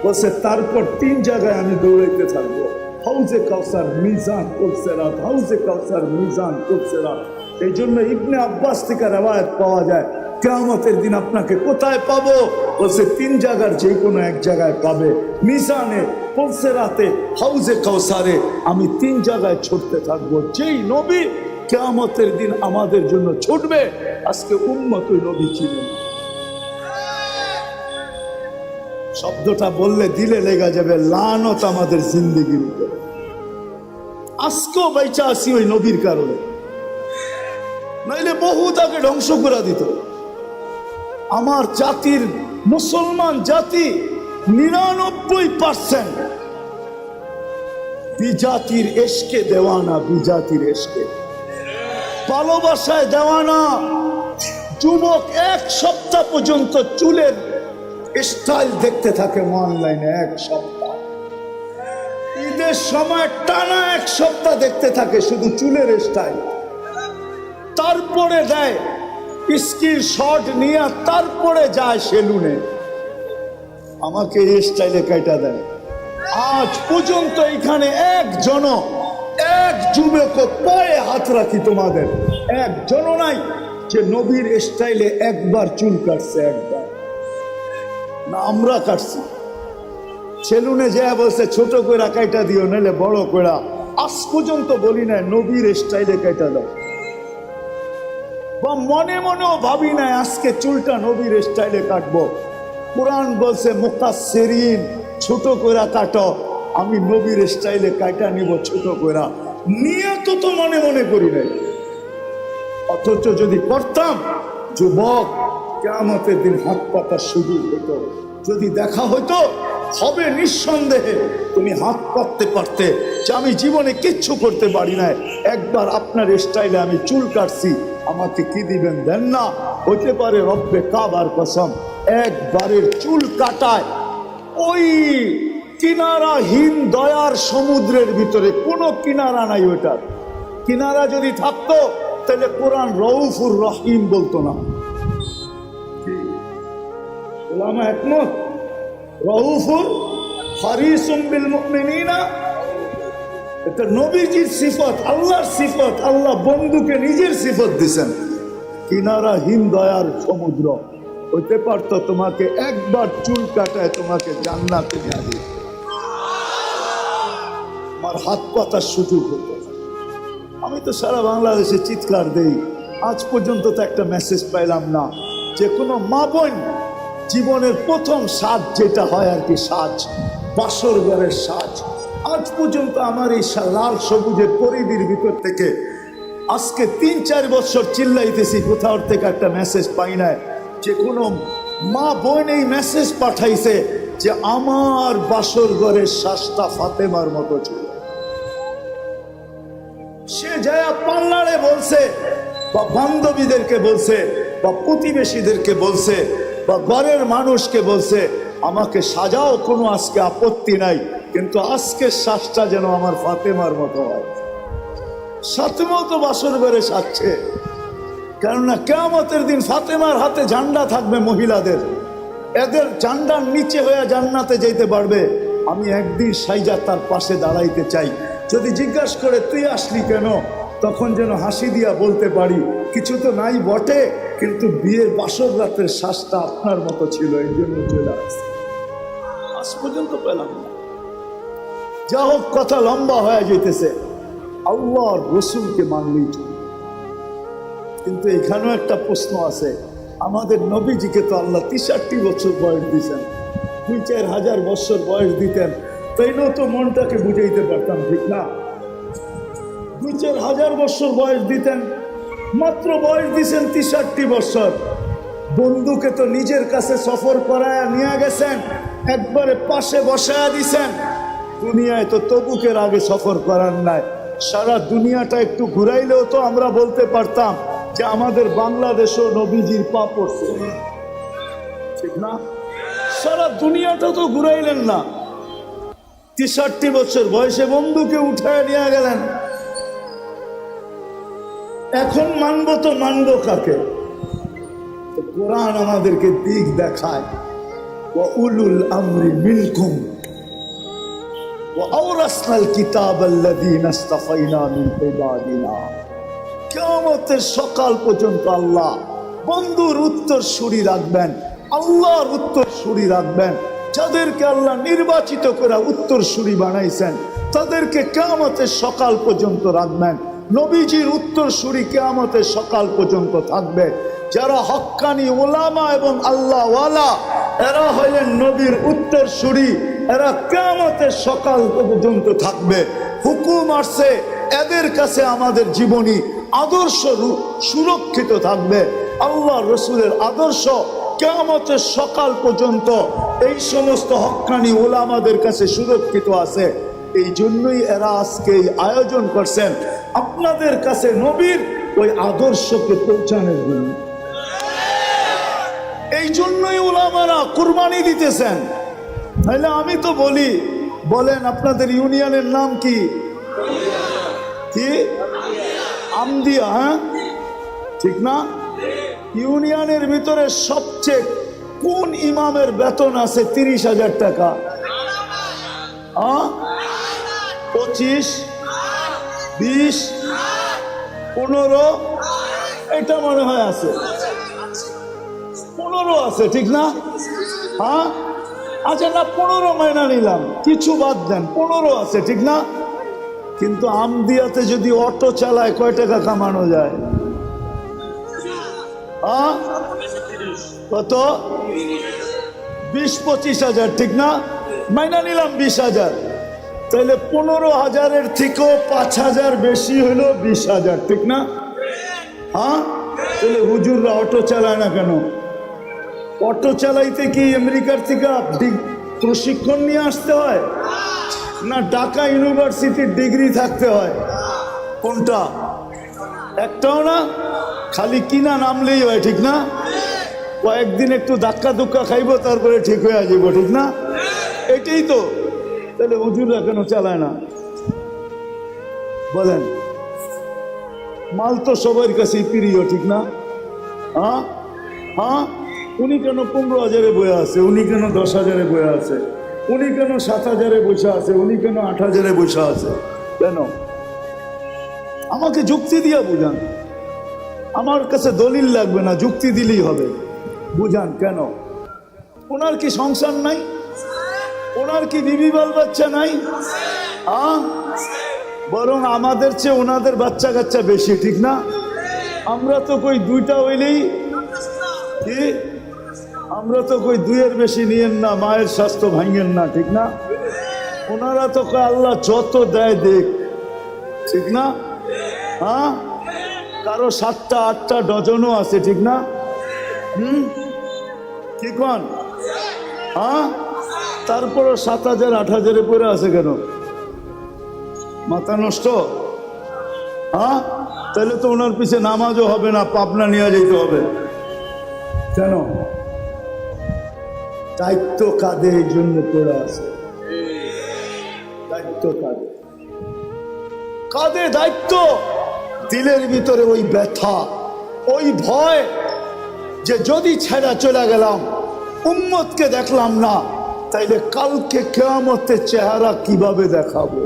বলছে তারপর 3 জায়গায় আমি দৌড়াইতে থাকবো, হাউজে কাউসার, মিজান, পুলসিরাত, হাউজে কাউসার, মিজান, পুলসিরাত। এই জন্য ইবনে আব্বাস থেকে রওয়ায়াত পাওয়া যায় কিয়ামতের দিন আপনাকে কোথায় পাবো? বলছে 3 জায়গার যে কোনো এক জায়গায় পাবে, মিজানে, পুলসিরাতে, হাউজে কাউসারে। আমি 3 জায়গায় ছুটতে থাকবো। যেই নবী কিয়ামতের দিন আমাদের জন্য ছুটবে, আজকে উম্মত ওই নবী ছিলেন। শব্দটা বললে দিলে লেগে যাবে, লানত আমাদের জিন্দেগির উপরে। আজকেও বাইচা আসি ওই নবীর কারণে, নাইলে বহু তাকে ধ্বংস করে দিত। আমার জাতির, মুসলমান জাতি 99% বিজাতির এশকে দেওয়ানা, বিজাতির এশকে, ভালোবাসায় দেওয়ানা। যুবক 1 সপ্তাহ পর্যন্ত চুলের স্টাইল দেখতে থাকে অনলাইনে, 1 সপ্তাহ। ঈদের সময় টানা 1 সপ্তাহ দেখতে থাকে শুধু চুলের স্টাইল। তারপরে দেয় স্কিল শট নিয়ে, তারপরে যায় সেলুনে, আমাকে এই স্টাইলে কাটা দেয়। আজ পর্যন্ত এখানে একজন, এক যুবক পায়ে হাত রাখি তোমাদের, একজনও নাই যে নবীর স্টাইলে একবার চুল কাটছে, একবার না। আমরা কাটছি, সেলুনে যা বলছে ছোট কইরা কাইটা দিও, নাহলে বড় কইরা। আজ পর্যন্ত বলি না নবীর স্টাইলে কাইটা দাও, বা মনে মনেও ভাবি না আজকে চুলটা নবীর স্টাইলে কাটবো। কোরআন বলছে মুকাসসিরিন, ছোট কইরা কাটো, আমি নবীর স্টাইলে কাইটা নিব ছোট কইরা। নিয়ত তো মনে মনে করি নাই, অথচ যদি করতাম, যুবক কিয়ামতের দিন হাত পাতার সুযোগ হতো। যদি দেখা হইতো, হবে নিঃসন্দেহে তুমি হাত পাততে পারতে যে আমি জীবনে কিচ্ছু করতে পারি নাই, একবার আপনার স্টাইলে আমি চুল কাটছি, আমাকে কি দিবেন? দেন না। হইতে পারে রব্বে কাবার কসম, একবারের চুল কাটায় ওই কিনারাহীন দয়ার সমুদ্রের ভিতরে কোনো কিনারা নাই। ওইটার কিনারা যদি থাকতো তাহলে কোরআন রউফুর রহিম বলতো না। ওলামা একমত। রউফুর হারিসুম বিল মুমিনিনা, এটা নবীজির সিফত, আল্লাহর সিফত। আল্লাহ বন্ধুকে নিজের সিফত দিছেন। কিনারাহীন দয়ার সমুদ্র হইতে পারতো তোমাকে একবার চুল কাটায় তোমাকে জান্নাতে নিয়ে দিত, আমার হাত পাতার সুযোগ হতো। আমি তো সারা বাংলাদেশে চিৎকার দেই, আজ পর্যন্ত তো একটা মেসেজ পাইলাম না যে কোনো মা বোন জীবনের প্রথম সাজ যেটা হয় আর কি, সাজ, বাসর ঘরের সাজ, আজ পর্যন্ত আমার এই লাল সবুজের পরিধির ভিতর থেকে আজকে 3-4 বছর চিল্লাইতেছি, কোথাও থেকে একটা মেসেজ পাই না যে কোনো মা বোন এই মেসেজ পাঠাইছে যে আমার বাসর ঘরের সাজটা ফাতেমার মতো ছিল। সে যায় পাল্লারে বলছে, বা বান্ধবীদেরকে বলছে, বা প্রতিবেশীদেরকে বলছে, বা ঘরের মানুষকে বলছে আমাকে সাজাও, কোনো আজকে আপত্তি নাই, কিন্তু আজকের শ্বাসটা যেন আমার ফাতেমার মতো হয়। ফাতেমাও তো বাসর ঘরে সাজছে, কেননা কিয়ামতের দিন ফাতেমার হাতে ঝান্ডা থাকবে মহিলাদের, এদের ঝান্ডার নিচে হয়ে জান্নাতে যেতে পারবে। আমি একদিন সাইজা তার পাশে দাঁড়াইতে চাই। যদি জিজ্ঞাসা করে তুই আসলি কেন, তখন যেন হাসি দিয়া বলতে পারি কিছু তো নাই বটে, কিন্তু বিয়ের বাসর রাতের শ্বাসটা আপনার মতো ছিল, এই জন্য চলে আসছে। আজ পর্যন্ত পেলাম না। যা হোক, কথা লম্বা হয়ে যেতেছে। আল্লাহর রসুলকে মানলেই চলবে, কিন্তু এখানেও একটা প্রশ্ন আছে। আমাদের নবীজিকে তো আল্লাহ 63 বছর বয়স দিয়েছেন, 2-4 হাজার বছর বয়স দিতেন, তাইলেও তো মনটাকে বুঝাইতে পারতাম, ঠিক না? 2-4 হাজার বছর বয়স দিতেন, মাত্র বয়স দিয়েছেন 63 বছর। বন্ধুকে তো নিজের কাছে সফর করায় নিয়ে গেছেন, একবারে পাশে বসায়া দিছেন। দুনিয়ায় তো তবুকের আগে সফর করার নাই। সারা দুনিয়াটা একটু ঘুরাইলেও তো আমরা বলতে পারতাম যে আমাদের বাংলাদেশও নবীজির পা পড়ছে, ঠিক না? সারা দুনিয়াটা তো ঘুরাইলেন না। 63 বছর বয়সে বন্ধুকে উঠায় নিয়ে গেলেন। এখন মানবো তো মানবো কাকে? কোরআন আমাদেরকে দিক দেখায়, ওয়া উলুল আমরি মিনকুম ওয়া আওরাসনাল কিতাবাল্লাযীনা ইসতাফাইনা মিন ইবাদিনা। কিয়ামতের সকাল পর্যন্ত আল্লাহ বন্ধুর উত্তর সুরি রাখবেন, আল্লাহর উত্তর সুরি রাখবেন। যাদেরকে আল্লাহ নির্বাচিত করে উত্তর সুরি বানাইছেন তাদেরকে কিয়ামতের সকাল পর্যন্ত রাখবেন। নবীজির উত্তর সুরি কিয়ামতের সকাল পর্যন্ত থাকবে। যারা হক্কানি ওলামা এবং আল্লাহওয়ালা, এরা হলেন নবীর উত্তর সুরি, এরা কিয়ামতের সকাল পর্যন্ত থাকবে। হুকুম আসছে, এদের কাছে আমাদের জীবনী আদর্শ সুরক্ষিত থাকবে। আল্লাহ রসুলের আদর্শ কিয়ামতের সকাল পর্যন্ত এই সমস্ত হক্কানি ওলামাদের কাছে সুরক্ষিত আছে। এই জন্যই এরা আজকে এই আয়োজন করছেন আপনাদের কাছে নবীর ওই আদর্শকে পৌঁছানোর জন্য। এই জন্যই ওলামারা কুরবানি দিতেছেন। তাহলে আমি তো বলি, বলেন আপনাদের ইউনিয়নের নাম কি? কি? আমদিয়া, হ্যাঁ ঠিক না? ইউনিয়নের ভিতরে সবচেয়ে কোন ইমামের বেতন আছে 30,000 টাকা? 25, 20, 15, এটা মনে হয় আছে, 15 আছে, ঠিক না? হ্যাঁ, আচ্ছা না, 15 মাইনা নিলাম, কিছু বাদ দেন, 15 আছে, ঠিক না? কিন্তু আমদিয়াতে যদি অটো চালায় কয় টাকা কামানো যায়? কত? 20-25 হাজার, ঠিক না? মাইনা নিলাম 20,000, তাহলে 15,000-এর থেকেও 5,000 বেশি হলো 20,000, ঠিক না? হ্যাঁ, তাহলে হুজুররা অটো চালায় না কেন? অটো চালাইতে কি আমেরিকার থেকে প্রশিক্ষণ নিয়ে আসতে হয়, না ঢাকা ইউনিভার্সিটির ডিগ্রি থাকতে হয়? কোনটা? একটাও না, খালি কিনা নামলেই হয়, ঠিক না? কয়েকদিন একটু ধাক্কা ধুক্কা খাইবো, তারপরে ঠিক হয়ে যাব, ঠিক না? এটাই তো। তাহলে হুজুররা কেন চালায় না বলেন? মাল তো সবার কাছেই প্রিয়, ঠিক না? হ্যাঁ হ্যাঁ, উনি কেন 15,000-এ বয়ে আছে, উনি কেন 10,000-এ বয়ে আছে, উনি কেন 7,000-এ বসে আছে, উনি কেন 8,000-এ বসে আছে? কেন? আমাকে যুক্তি দিয়ে বুঝান। আমার কাছে দলিল লাগবে না, যুক্তি দিলেই হবে। বুঝান কেন? ওনার কি সংসার নাই? ওনার কি বিবি বাল বাচ্চা নাই? বরং আমাদের চেয়ে ওনাদের বাচ্চা কাচ্চা বেশি, ঠিক না? আমরা তো কই 2টা হইলেই কি, আমরা তো কই 2-এর বেশি নিয়েন না, মায়ের স্বাস্থ্য ভাঙেন না, ঠিক না? ওনারা তো কয় আল্লাহ যত দেয় দেখ, ঠিক না? কারো 7টা 8টা ডজনও আছে, ঠিক না? কি কন? তারপরও 7,000 8,000-এ পড়ে আছে কেন? মাথা নষ্ট। তাহলে তো ওনার পিছে নামাজও হবে না, পাবনা নিয়ে যেতে হবে। কেন? দায়িত্ব কাঁধে, এই জন্য পড়ে আছে। দায়িত্ব কাঁধে, কাঁধে দায়িত্ব। দিলের ভিতরে ওই ব্যথা, ওই ভয় যে যদি ছেড়া চলে গেলাম, উম্মতকে দেখলাম না, তাইলে কালকে কিয়ামতের চেহারা কিভাবে দেখাবো?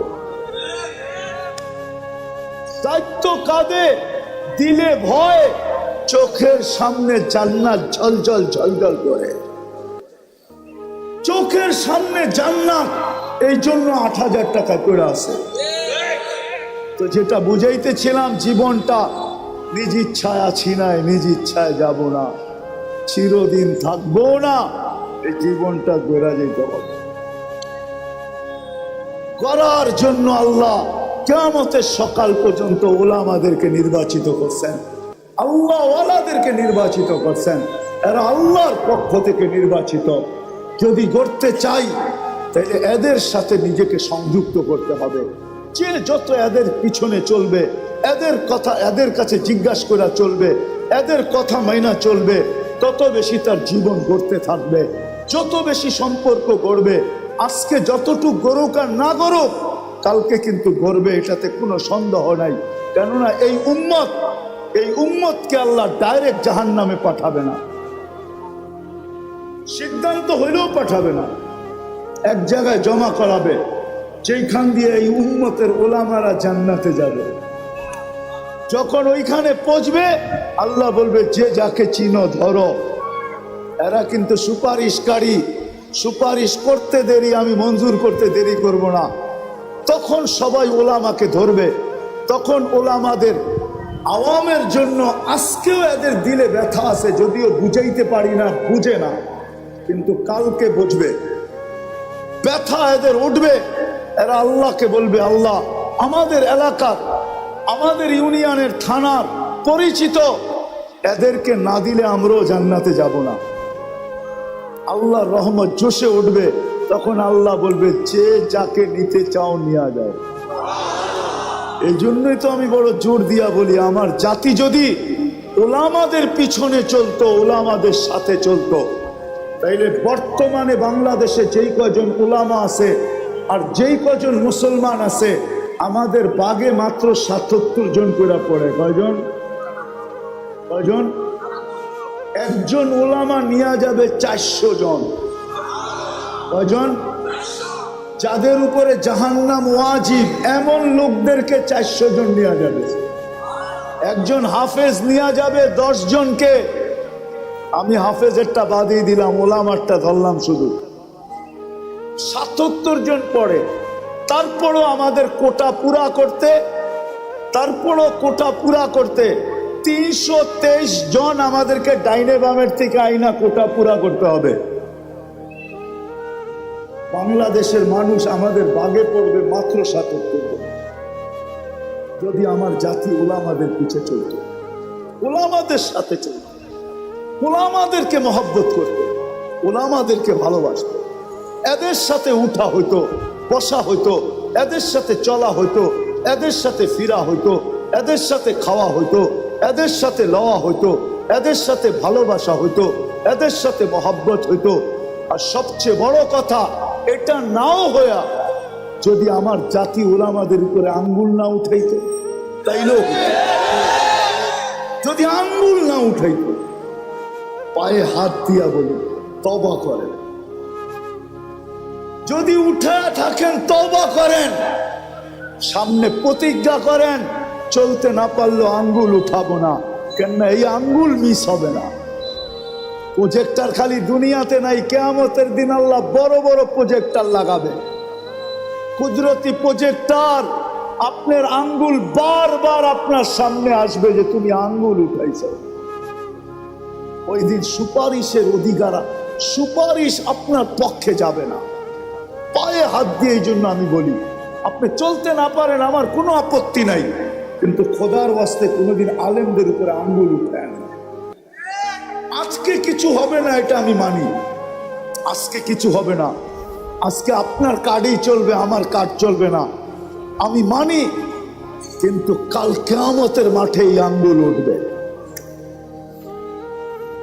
দায়িত্ব কাঁধে, দিলে ভয়, চোখের সামনে জান্নাত ঝলঝল ঝলঝল করে, চোখের সামনে জান্নাত, এই জন্য 8,000 টাকা করে আছে। তো যেটা বুঝাইতেছিলাম, জীবনটা নিজ ইচ্ছায় আছি নাই, নিজ ইচ্ছায় যাব না, চিরদিন থাকবো না, এই জীবনটা গড়া যেতে হবে। করার জন্য আল্লাহ কিয়ামতের সকাল পর্যন্ত ওলামাদেরকে নির্বাচিত করছেন, আল্লাহ ওয়ালাদেরকে নির্বাচিত করছেন। এরা আল্লাহর পক্ষ থেকে নির্বাচিত। যদি গড়তে চাই তাহলে এদের সাথে নিজেকে সংযুক্ত করতে হবে। যে যত এদের পিছনে চলবে, এদের কথা এদের কাছে জিজ্ঞাসা করা চলবে, এদের কথা মাইনা চলবে, তত বেশি তার জীবন গড়তে থাকবে, যত বেশি সম্পর্ক গড়বে। আজকে যতটুকু গড়ুক আর না গড়ুক, কালকে কিন্তু গড়বে, এটাতে কোনো সন্দেহ নাই। কেননা এই উম্মতকে আল্লাহ ডাইরেক্ট জাহান্নামে পাঠাবে না, সিদ্ধান্ত হইলেও পাঠাবে না, এক জায়গায় জমা করাবে, যেখান দিয়ে এই উম্মতের ওলামারা জান্নাতে যাবে। যখন ওইখানে পৌঁছবে, আল্লাহ বলবে যে যাকে চিনো ধরো। এরা কিন্তু সুপারিশকারী, সুপারিশ করতে দেরি, আমি মঞ্জুর করতে দেরি করব না। তখন সবাই ওলামাকে ধরবে। তখন ওলামাদের আওয়ামের জন্য আজকেও এদের দিলে ব্যথা আছে, যদিও বুঝাইতে পারি না, বুঝে না, কিন্তু কালকে বুঝবে, ব্যথা এদের উঠবে। এরা আল্লাহকে বলবে, আল্লাহ আমাদের এলাকার, আমাদের ইউনিয়নের, থানার পরিচিত, এদেরকে না দিলে আমরাও জান্নাতে যাব না। আল্লাহর রহমত জোশে উঠবে। তখন আল্লাহ বলবে যে যাকে নিতে চাও নিয়ে যাও। এই জন্যই তো আমি বড় জোর দিয়া বলি, আমার জাতি যদি ওলামাদের পিছনে চলতো, ওলামাদের সাথে চলতো, তাইলে বর্তমানে বাংলাদেশে যেই কজন ওলামা আছে আর যেই কজন মুসলমান আছে, আমাদের বাগে মাত্র ৭৭ জন করে পড়ে। কয়জন? একজন ওলামা নিয়ে যাবে 400 জন। কয়জন? যাদের উপরে জাহান্নাম ওয়াজিব, এমন লোকদেরকে 400 জন নিয়ে যাবে। একজন হাফেজ নিয়ে যাবে 10 জনকে। আমি হাফেজেরটা বাদই দিলাম, ওলামারটা ধরলাম শুধু। ৭৭ জন পড়ে। তারপরও আমাদের কোটা পুরা করতে, 323 জন আমাদেরকে ডাইনে বামের থেকে আইনা কোটা পুরা করতে হবে। বাংলাদেশের মানুষ আমাদের বাগে পড়বে মাত্র ৭৭ জন। যদি আমার জাতি ওলামাদের পিছে চলত, ওলামাদের সাথে চলত, ওলামাদেরকে মহব্বত করত, ওলামাদেরকে ভালোবাসত, এদের সাথে উঠা হইতো, বসা হইতো, এদের সাথে চলা হইতো, এদের সাথে ফিরা হইতো, এদের সাথে খাওয়া হইতো, এদের সাথে লওয়া হইতো, এদের সাথে ভালোবাসা হইতো, এদের সাথে মহব্বত হইতো। আর সবচেয়ে বড় কথা, এটা নাও হইয়া যদি আমার জাতি ওলামাদের উপরে আঙ্গুল না উঠাইতো, তাইলেও যদি আঙ্গুল না উঠাইতো, পায়ে হাত দিয়া বলি তওবা করেন। যদি উঠে থাকেন তওবা করেন, সামনে প্রতিজ্ঞা করেন চলতে না পারলেও আঙ্গুল উঠাবো না, কেননা এই আঙ্গুল মিস হবে না। প্রজেক্টর খালি দুনিয়াতে নাই, কিয়ামতের দিন আল্লাহ বড় বড় প্রজেক্টর লাগাবে। কুদরতি প্রজেক্টর, আপনার আঙ্গুল বারবার আপনার সামনে আসবে যে তুমি আঙ্গুল উঠাইছ। ওই দিন সুপারিশের অধিকার, সুপারিশ আপনার পক্ষে যাবে না। পায়ে হাত দিয়ে এই জন্য আমি বলি, আপনি চলতে না পারেন আমার কোনো আপত্তি নাই, কিন্তু খোদার ওয়াস্তে কোনোদিন আলেমদের উপরে আঙ্গুল উঠায় না। আজকে কিছু হবে না এটা আমি মানি, আজকে কিছু হবে না, আজকে আপনার কার্ডই চলবে, আমার কার্ড চলবে না, আমি মানি, কিন্তু কাল কিয়ামতের মাঠে এই আঙ্গুল উঠবে।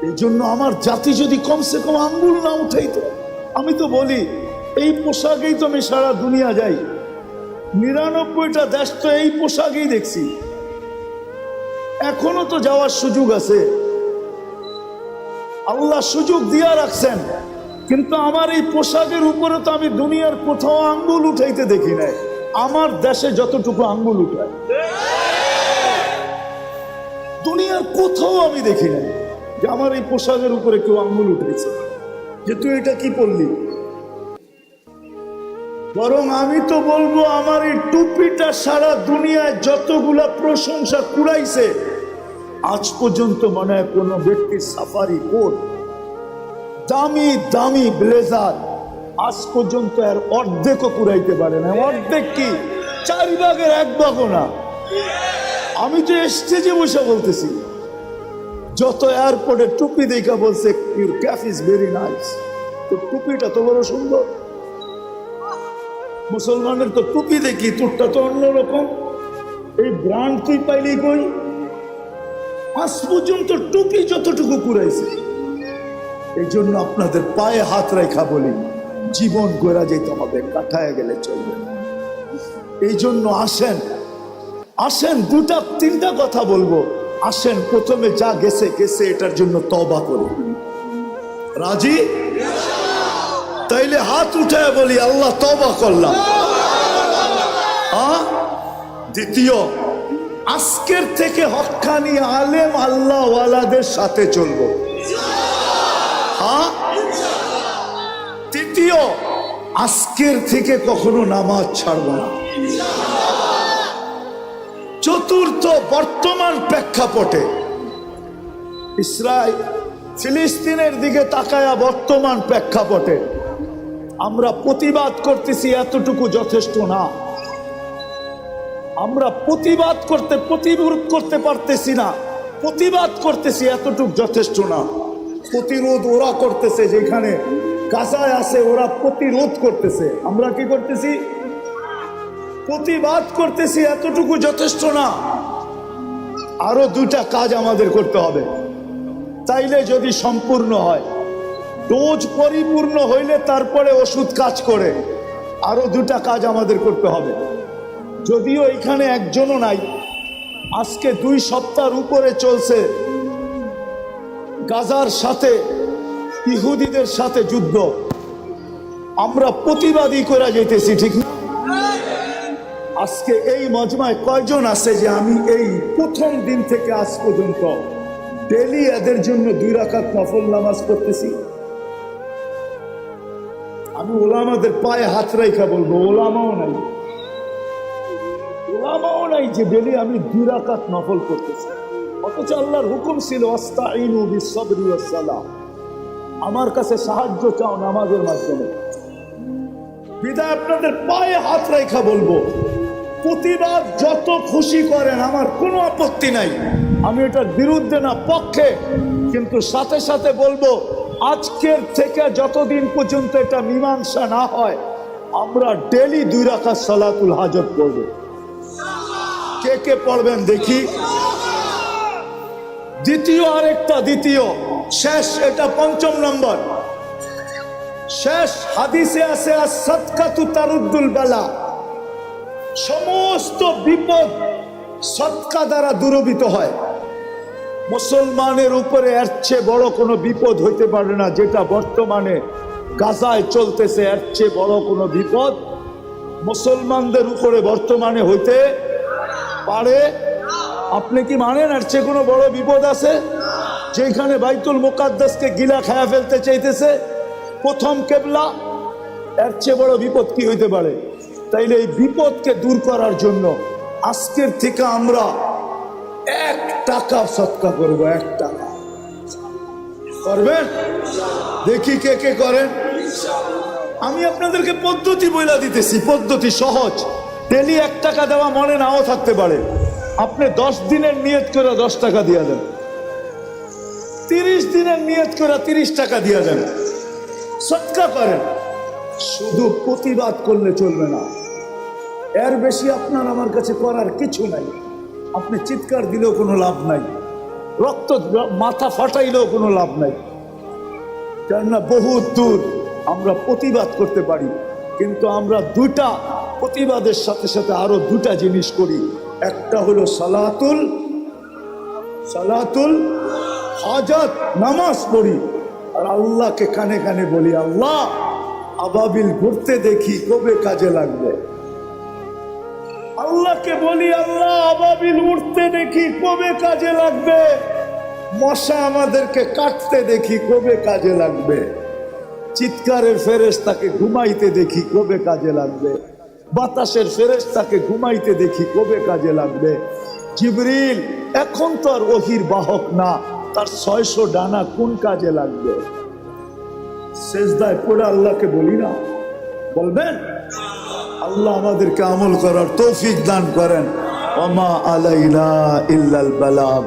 এই জন্য আমার জাতি যদি কমসে কম আঙ্গুল না উঠাইতো, আমি তো বলি এই পোশাকেই তো আমি সারা দুনিয়া যাই, ৯৯টা দেশ তো এই পোশাকেই দেখছি, এখনো তো যাওয়ার সুযোগ আছে, আল্লাহ সুযোগ দিয়া রাখছেন, কিন্তু আমার এই পোশাকের উপরে তো আমি দুনিয়ার কোথাও আঙ্গুল উঠাইতে দেখি নাই। আমার দেশে যতটুকু আঙ্গুল উঠায় দুনিয়ার কোথাও আমি দেখি নাই যে আমার এই পোশাকের উপরে কেউ আঙ্গুল উঠেছে যে তুই এটা কি পরলি। বরং আমি তো বলবো আমার এই টুপিটা সারা দুনিয়ায় যতগুলা প্রশংসা কুড়াইছে, আজ পর্যন্ত মনে হয় কোনো ব্যক্তির সাফারি কোট, দামি দামি ব্লেজার আজ পর্যন্ত এর অর্ধেকও কুড়াইতে পারে না। অর্ধেক কি, 1/4 না। আমি তো স্টেজে বসে বলতেছি, যত এয়ারপোর্টে টুপি দেখা বলছে your cap is very nice, তো টুপিটা তো বড় সুন্দর। মুসলমানের তো টুপি দেখি, তোরটা তো অন্যরকম, এই ব্র্যান্ড তুই পাইলি কই? আজ পর্যন্ত টুপি যতটুকু কুড়াইছে। এই জন্য আপনাদের পায়ে হাত রেখা বলি, জীবন গড়া যেতে হবে, কাটায় গেলে চলবে না। এই জন্য আসেন, আসেন, 2-3টা কথা বলবো। আসেন, প্রথমে যা গেছে গেছে, এটার জন্য তওবা করি। রাজি? তাইলে হাত উঠায় বলি আল্লাহ তওবা করলাম। দ্বিতীয়, আজকের থেকে হক্কানি আলেম আল্লাহ ওয়ালাদের সাথে চলবো। তৃতীয়, আজকের থেকে কখনো নামাজ ছাড়বো না। চতুর্থ, বর্তমান প্রেক্ষাপটে ইসরায়েল ফিলিস্তিনের দিকে তাকায়া বর্তমান প্রেক্ষাপটে আমরা প্রতিবাদ করতেছি, এতটুকু যথেষ্ট না। আমরা প্রতিবাদ প্রতিরোধ করতে পারতেছি না, প্রতিবাদ করতেছি, এতটুকু যথেষ্ট না। প্রতিরোধ ওরা করতেছে, যেখানে গাজায় আছে ওরা প্রতিরোধ করতেছে, আমরা কি করতেছি? প্রতিবাদ করতেছি, এতটুকু যথেষ্ট না। আরো 2টা কাজ আমাদের করতে হবে, তাইলে যদি সম্পূর্ণ হয়। ডোজ পরিপূর্ণ হইলে তারপরে ওষুধ কাজ করে। আরো 2টা কাজ আমাদের করতে হবে, যদিও এখানে একজনও নাই। আজকে 2 সপ্তাহের উপরে চলছে গাজার সাথে ইহুদিদের সাথে যুদ্ধ, আমরা প্রতিবাদী করে যেতেছি, ঠিক না? আজকে এই মজমায় কয়জন আছে যে আমি এই প্রথম দিন থেকে আজ পর্যন্ত ডেলি এদের জন্য 2 রাকাত নফল নামাজ পড়তেছি? আমি ওলামাদের পায়ে হাত রেখা বলবো, ওলামাও নাই যে ডেলি আমি 2 রাকাত নফল করতেছি। অথচ আল্লাহর হুকুম ছিল আস্তাইনু বিস-সাবরি ওয়াস-সালাহ, আমার কাছে সাহায্য চাও নামাজের মাধ্যমে। বিদায় আপনাদের পায়ে হাত রেখা বলবো, প্রতিবাদ যত খুশি করেন, আমার কোনো আপত্তি নাই, আমি এটার বিরুদ্ধে না, পক্ষে। কিন্তু সাথে সাথে বলবো, আজকের থেকে যতদিন পর্যন্ত এটা মীমাংসা না হয়, আমরা ডেলি 2 রাকাত সালাতুল হাজত পড়ব। কে কে পড়বেন দেখি? দ্বিতীয় শেষ, এটা 5ম নম্বর, শেষ হাদিসে আছে as-সাদকাতু তারুদ্দুল বালা, সমস্ত বিপদ সদকা দ্বারা দূরীভূত হয়। মুসলমানের উপরে এর চেয়ে বড় কোনো বিপদ হইতে পারে না, যেটা বর্তমানে গাজায় চলতেছে। এর চেয়ে বড় কোনো বিপদ মুসলমানদের উপরে বর্তমানে হইতে পারে? আপনি কি মানেন এর চেয়ে কোনো বড় বিপদ আছে? যেখানে বাইতুল মুকাদ্দাসকে গিলা খায়া ফেলতে চাইতেছে প্রথম কেবলা, এর চেয়ে বড় বিপদ কি হইতে পারে? তাইলে এই বিপদকে দূর করার জন্য আজকের থেকে আমরা 1 টাকা সদকা করব। 1 টাকা করবেন? দেখি কে কে করেন। আমি আপনাদেরকে পদ্ধতি বইলা দিতেছি, পদ্ধতি সহজ। ডেলি 1 টাকা দেওয়া মনে নাও থাকতে পারে। আপনি 10 দিনের নিয়ত করে 10 টাকা দিয়ে দেন, 30 দিনের নিয়ত করে 30 টাকা দিয়ে দেন, সদকা করেন। শুধু প্রতিবাদ করলে চলবে না, এর বেশি আপনার আমার কাছে করার কিছু নাই। আপনি চিৎকার দিলেও কোনো লাভ নাই, রক্ত মাথা ফাটাইলেও কোনো লাভ নাই, কেননা বহুত দূর। আমরা প্রতিবাদ করতে পারি, কিন্তু আমরা 2টা প্রতিবাদের সাথে সাথে আরো 2টা জিনিস করি। একটা হলো সালাতুল হাজাত, নামাজ পড়ি, আর আল্লাহকে কানে কানে বলি, আল্লাহ আবাবিল ঘুরতে দেখি কবে কাজে লাগবে। আল্লাহকে বলি, আল্লাহ আবাবিল উঠতে দেখি কবে কাজে লাগবে। মশা আমাদেরকে কাটতে দেখি কবে কাজে লাগবে। চিৎকারের ফেরেশতাকে ঘুমাইতে দেখি কবে কাজে লাগবে। বাতাসের ফেরেশতাকে ঘুমাইতে দেখি কবে কাজে লাগবে। জিবরিল এখন তো আর ওহির বাহক না, তার 600 ডানা কোন কাজে লাগবে? সেজদায় পড়ে আল্লাহকে বলি না? বলবেন? আল্লাহ আমাদেরকে আমল করার তৌফিক দান করেন। ওমা আলাইনা ইল্লাল বালাগ।